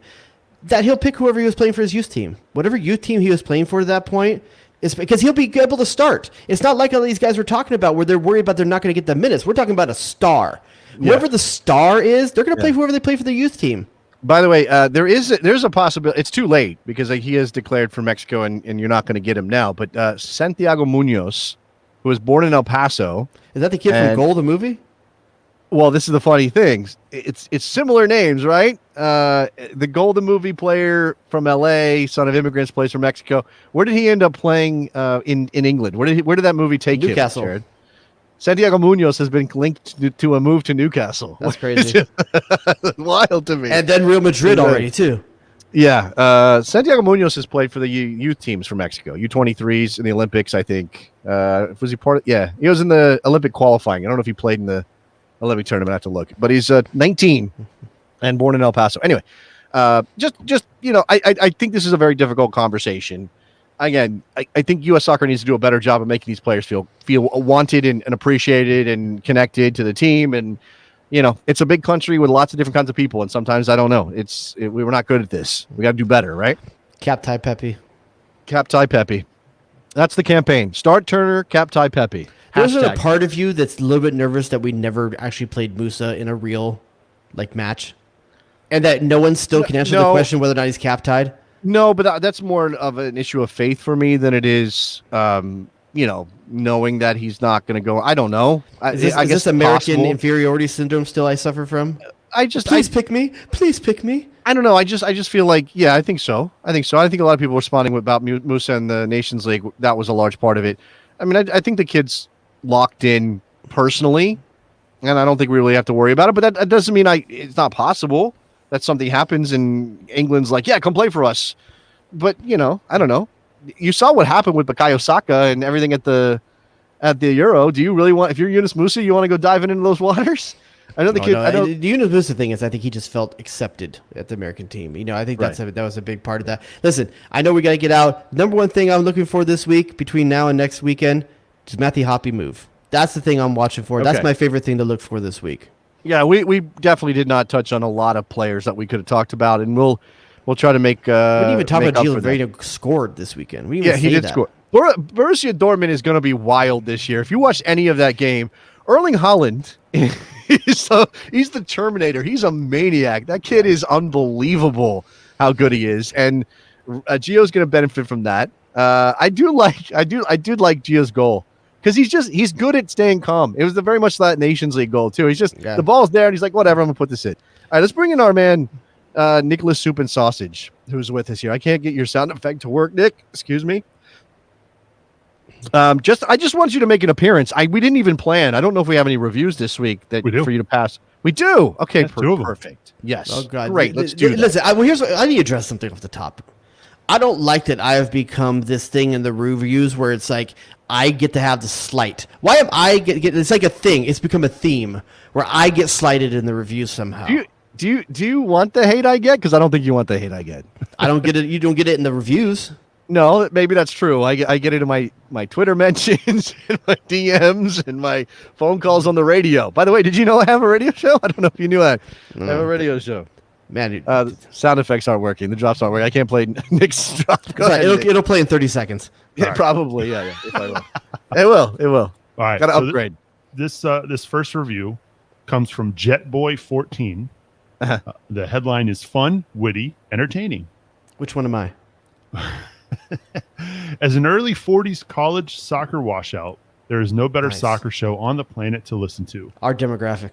that he'll pick whoever he was playing for his youth team. Whatever youth team he was playing for at that point, is because he'll be able to start. It's not like all these guys we're talking about where they're worried about they're not going to get the minutes. We're talking about a star. Whoever the star is, they're going to play whoever they play for their youth team. By the way, there's a possibility. It's too late because he is declared for Mexico, and you're not going to get him now. But Santiago Munoz, who was born in El Paso, Is that the kid from Goal, the movie? well, this is the funny thing. It's similar names, right? The Golden Movie player from L.A., son of immigrants, plays for Mexico. Where did he end up playing in England? Where did that movie take Newcastle. him? Jared? Santiago Munoz has been linked to a move to Newcastle. That's crazy. Wild to me. And then Real Madrid already, too. Yeah. Santiago Munoz has played for the youth teams for Mexico, U23s in the Olympics, I think. Was he part of? Yeah, he was in the Olympic qualifying. I don't know if he played in the Olympic tournament. I have to look. But he's 19 and born in El Paso. Anyway, just I think this is a very difficult conversation. Again, I think U.S. Soccer needs to do a better job of making these players feel wanted and appreciated and connected to the team. And, it's a big country with lots of different kinds of people. And sometimes I don't know. We were not good at this. We got to do better, right? Cap tie Pepe. Cap tie Pepe. That's the campaign. Start Turner, cap tie Pepe. There's a part of you that's a little bit nervous that we never actually played Musa in a real match. And that no one still can answer the question whether or not he's cap tied. No, but that's more of an issue of faith for me than it is, knowing that he's not going to go. I don't know. Is this American inferiority syndrome still I suffer from? Please pick me. Please pick me. I don't know. I just feel like, yeah, I think so. I think a lot of people responding about Musa and the Nations League. That was a large part of it. I mean, I think the kid's locked in personally, and I don't think we really have to worry about it. But that doesn't mean it's not possible that something happens and England's like, yeah, come play for us. But, I don't know. You saw what happened with Bukayo Saka and everything at the Euro. Do you really want, if you're Yunus Musa, you want to go diving into those waters? I know the kid. No. The Yunus Musa thing is, I think he just felt accepted at the American team. I think that was a big part of that. Listen, I know we got to get out. Number one thing I'm looking for this week between now and next weekend is Matthew Hoppe move. That's the thing I'm watching for. Okay. That's my favorite thing to look for this week. Yeah, we definitely did not touch on a lot of players that we could have talked about, and we'll try to make. We didn't even talk about Gio Reyna scored this weekend. He did score. Borussia Dortmund is going to be wild this year. If you watch any of that game, Erling Haaland, he's the Terminator. He's a maniac. That kid is unbelievable how good he is, and Gio's going to benefit from that. I do like Gio's goal. Because he's good at staying calm. It was very much that Nations League goal, too. The ball's there, and he's like, whatever, I'm going to put this in. All right, let's bring in our man, Nicholas Soup and Sausage, who's with us here. I can't get your sound effect to work, Nick. Excuse me. I just want you to make an appearance. We didn't even plan. I don't know if we have any reviews this week for you to pass. We do. Okay, perfect. Yes. Oh, God. Great. Let's do that. Listen, I need to address something off the top. I don't like that I have become this thing in the reviews where it's like I get to have the slight. Why am I get? It's like a thing. It's become a theme where I get slighted in the reviews somehow. Do you want the hate I get? Because I don't think you want the hate I get. I don't get it. You don't get it in the reviews. No, maybe that's true. I get it in my Twitter mentions, and my DMs, and my phone calls on the radio. By the way, did you know I have a radio show? I don't know if you knew I have a radio show. Man, sound effects aren't working. The drops aren't working. I can't play Nick's drop. It'll play in 30 seconds. Yeah, right. Probably. Yeah. If I will. It will. All right. Got to upgrade. This first review comes from JetBoy14. The headline is fun, witty, entertaining. Which one am I? As an early 40s college soccer washout, there is no better soccer show on the planet to listen to. Our demographic.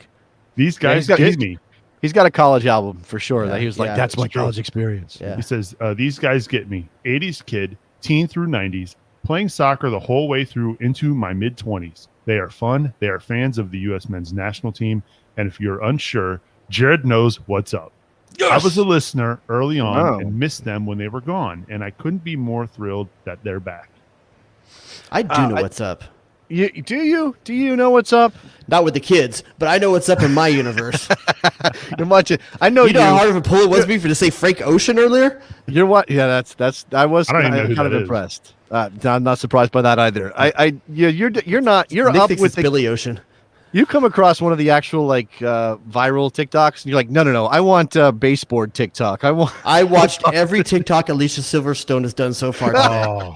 These guys get me. He's got a college album for sure that he was like, that's my college experience. Yeah. He says, these guys get me. 80s kid, teen through 90s, playing soccer the whole way through into my mid-20s. They are fun. They are fans of the U.S. men's national team. And if you're unsure, Jared knows what's up. Yes! I was a listener early on and missed them when they were gone. And I couldn't be more thrilled that they're back. I do know what's up. Do you know what's up? Not with the kids, but I know what's up in my universe. You're watching. I know you know how hard of a pull it was me to say Frank Ocean earlier. You're what? Yeah, I was kind of impressed. I'm not surprised by that either. You're not. You're Nick up thinks with it's Billy Ocean. You come across one of the actual like viral TikToks, and you're like, no, I want baseboard TikTok. I watched every TikTok Alicia Silverstone has done so far today. Oh,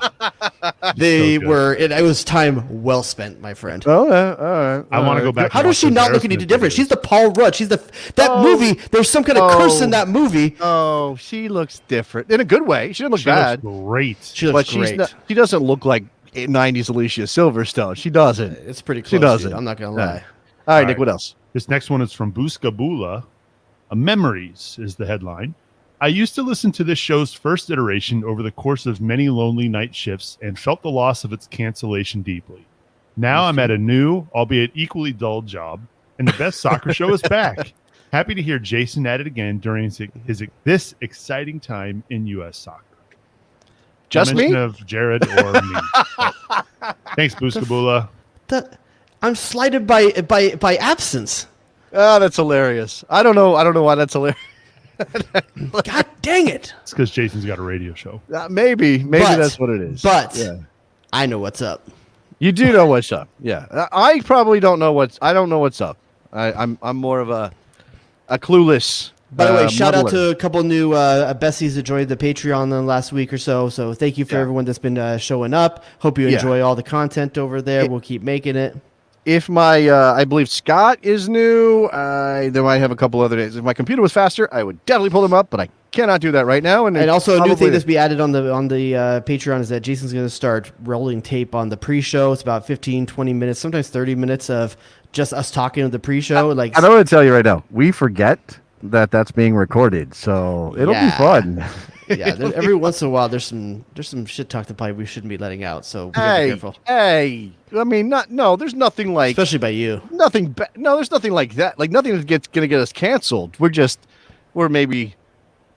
They so good. were. It was time well spent, my friend. Oh, all right. I want to go back. How and does watch she those not look any Aerosmith different? videos. She's the Paul Rudd. She's that movie. There's some kind of curse in that movie. Oh, she looks different in a good way. She doesn't look She bad, looks great. She looks but great. she doesn't look like 90s Alicia Silverstone. She doesn't. It's pretty close. She doesn't. Dude. I'm not gonna Yeah. lie. All right, All Nick. right. What else? This next one is from Buskabula. Memories is the headline. I used to listen to this show's first iteration over the course of many lonely night shifts and felt the loss of its cancellation deeply. Now I'm at a new, albeit equally dull job, and the best soccer show is back. Happy to hear Jason at it again during this exciting time in U.S. soccer. Just No me? mention of Jared or me. Thanks, Buskabula. I'm slighted by absence. Oh, that's hilarious. I don't know why that's hilarious. God dang it! It's because Jason's got a radio show. Maybe But- that's what it is. But yeah. I know what's up. You do know what's up. Yeah. I probably don't know I don't know what's up. I'm more of a clueless. By the way, shout out muddler. to a couple new Bessies that joined the Patreon in the last week or so. So thank you for Yeah. everyone that's been showing up. Hope you Yeah. enjoy all the content over there. We'll keep making it. If my I believe Scott is new, there might have a couple other days. If my computer was faster, I would definitely pull them up, but I cannot do that right now. And Also, a new probably- thing that's be added on the Patreon is that Jason's going to start rolling tape on the pre-show. It's about 15, 20 minutes, sometimes 30 minutes of just us talking to the pre-show. Like, I don't want to tell you right now. We forget that that's being recorded, so it'll be Yeah. fun. yeah, every once in a while, there's some shit talk that probably we shouldn't be letting out. So we gotta be careful, Hey, I mean, there's nothing like especially by you. there's nothing like that. Like nothing that's gonna get us canceled. We're maybe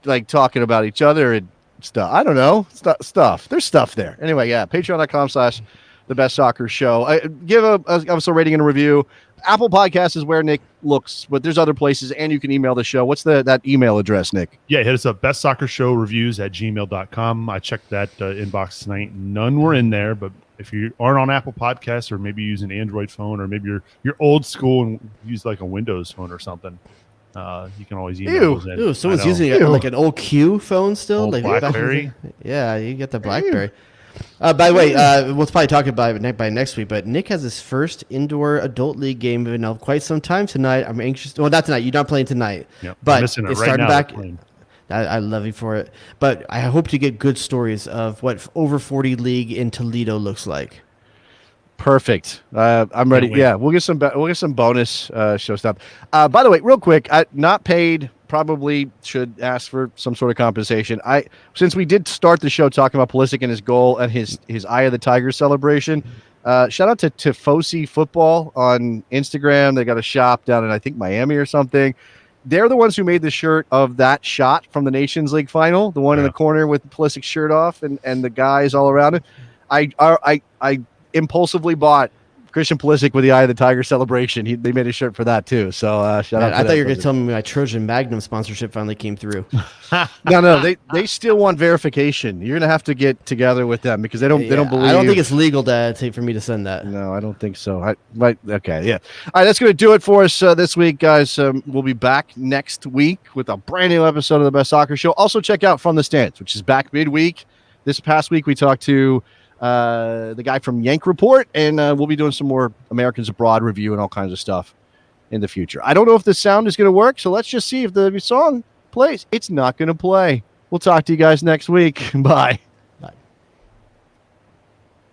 like talking about each other and stuff. I don't know stuff. There's stuff there. Anyway, yeah. Patreon.com/The Best Soccer Show. Give us a rating and a review. Apple Podcasts is where Nick looks, but there's other places, and you can email the show. What's that email address, Nick? Yeah, hit us up, bestsoccershowreviews@gmail.com. I checked that inbox tonight. None were in there, but if you aren't on Apple Podcasts or maybe use an Android phone or maybe you're old school and use like a Windows phone or something, you can always email Ew. those in. Ooh, someone's I know. using like an old Q phone still. Old Like back in the BlackBerry. day. Yeah, you get the BlackBerry. By the way, we'll probably talk about it by next week, but Nick has his first indoor adult league game in quite some time tonight. I'm anxious. Well, not tonight. You're not playing tonight. Yep, I'm but missing it it's right starting now. back. They're playing. I love you for it. But I hope to get good stories of what over 40 league in Toledo looks like. Perfect. I'm ready. wait. Yeah, we'll get some bonus show stuff. By the way, real quick, not paid. Probably should ask for some sort of compensation. Since we did start the show talking about Pulisic and his goal and his Eye of the Tiger celebration. Shout out to Tifosi Football on Instagram. They got a shop down in I think Miami or something. They're the ones who made the shirt of that shot from the Nations League final, the one in the corner with Pulisic's shirt off and the guys all around it. I impulsively bought Christian Pulisic with the Eye of the Tiger celebration. They made a shirt for that too. So shout out. I thought you were going to tell me my Trojan Magnum sponsorship finally came through. No, they still want verification. You're gonna have to get together with them because they don't believe. I don't think it's legal for me to send that. No, I don't think so. Okay, yeah. All right, that's gonna do it for us this week, guys. We'll be back next week with a brand new episode of the Best Soccer Show. Also, check out From the Stands, which is back midweek. This past week, we talked to the guy from Yank Report, and we'll be doing some more Americans Abroad review and all kinds of stuff in the future. I don't know if the sound is going to work, so let's just see if the song plays. It's not going to play. We'll talk to you guys next week. Bye.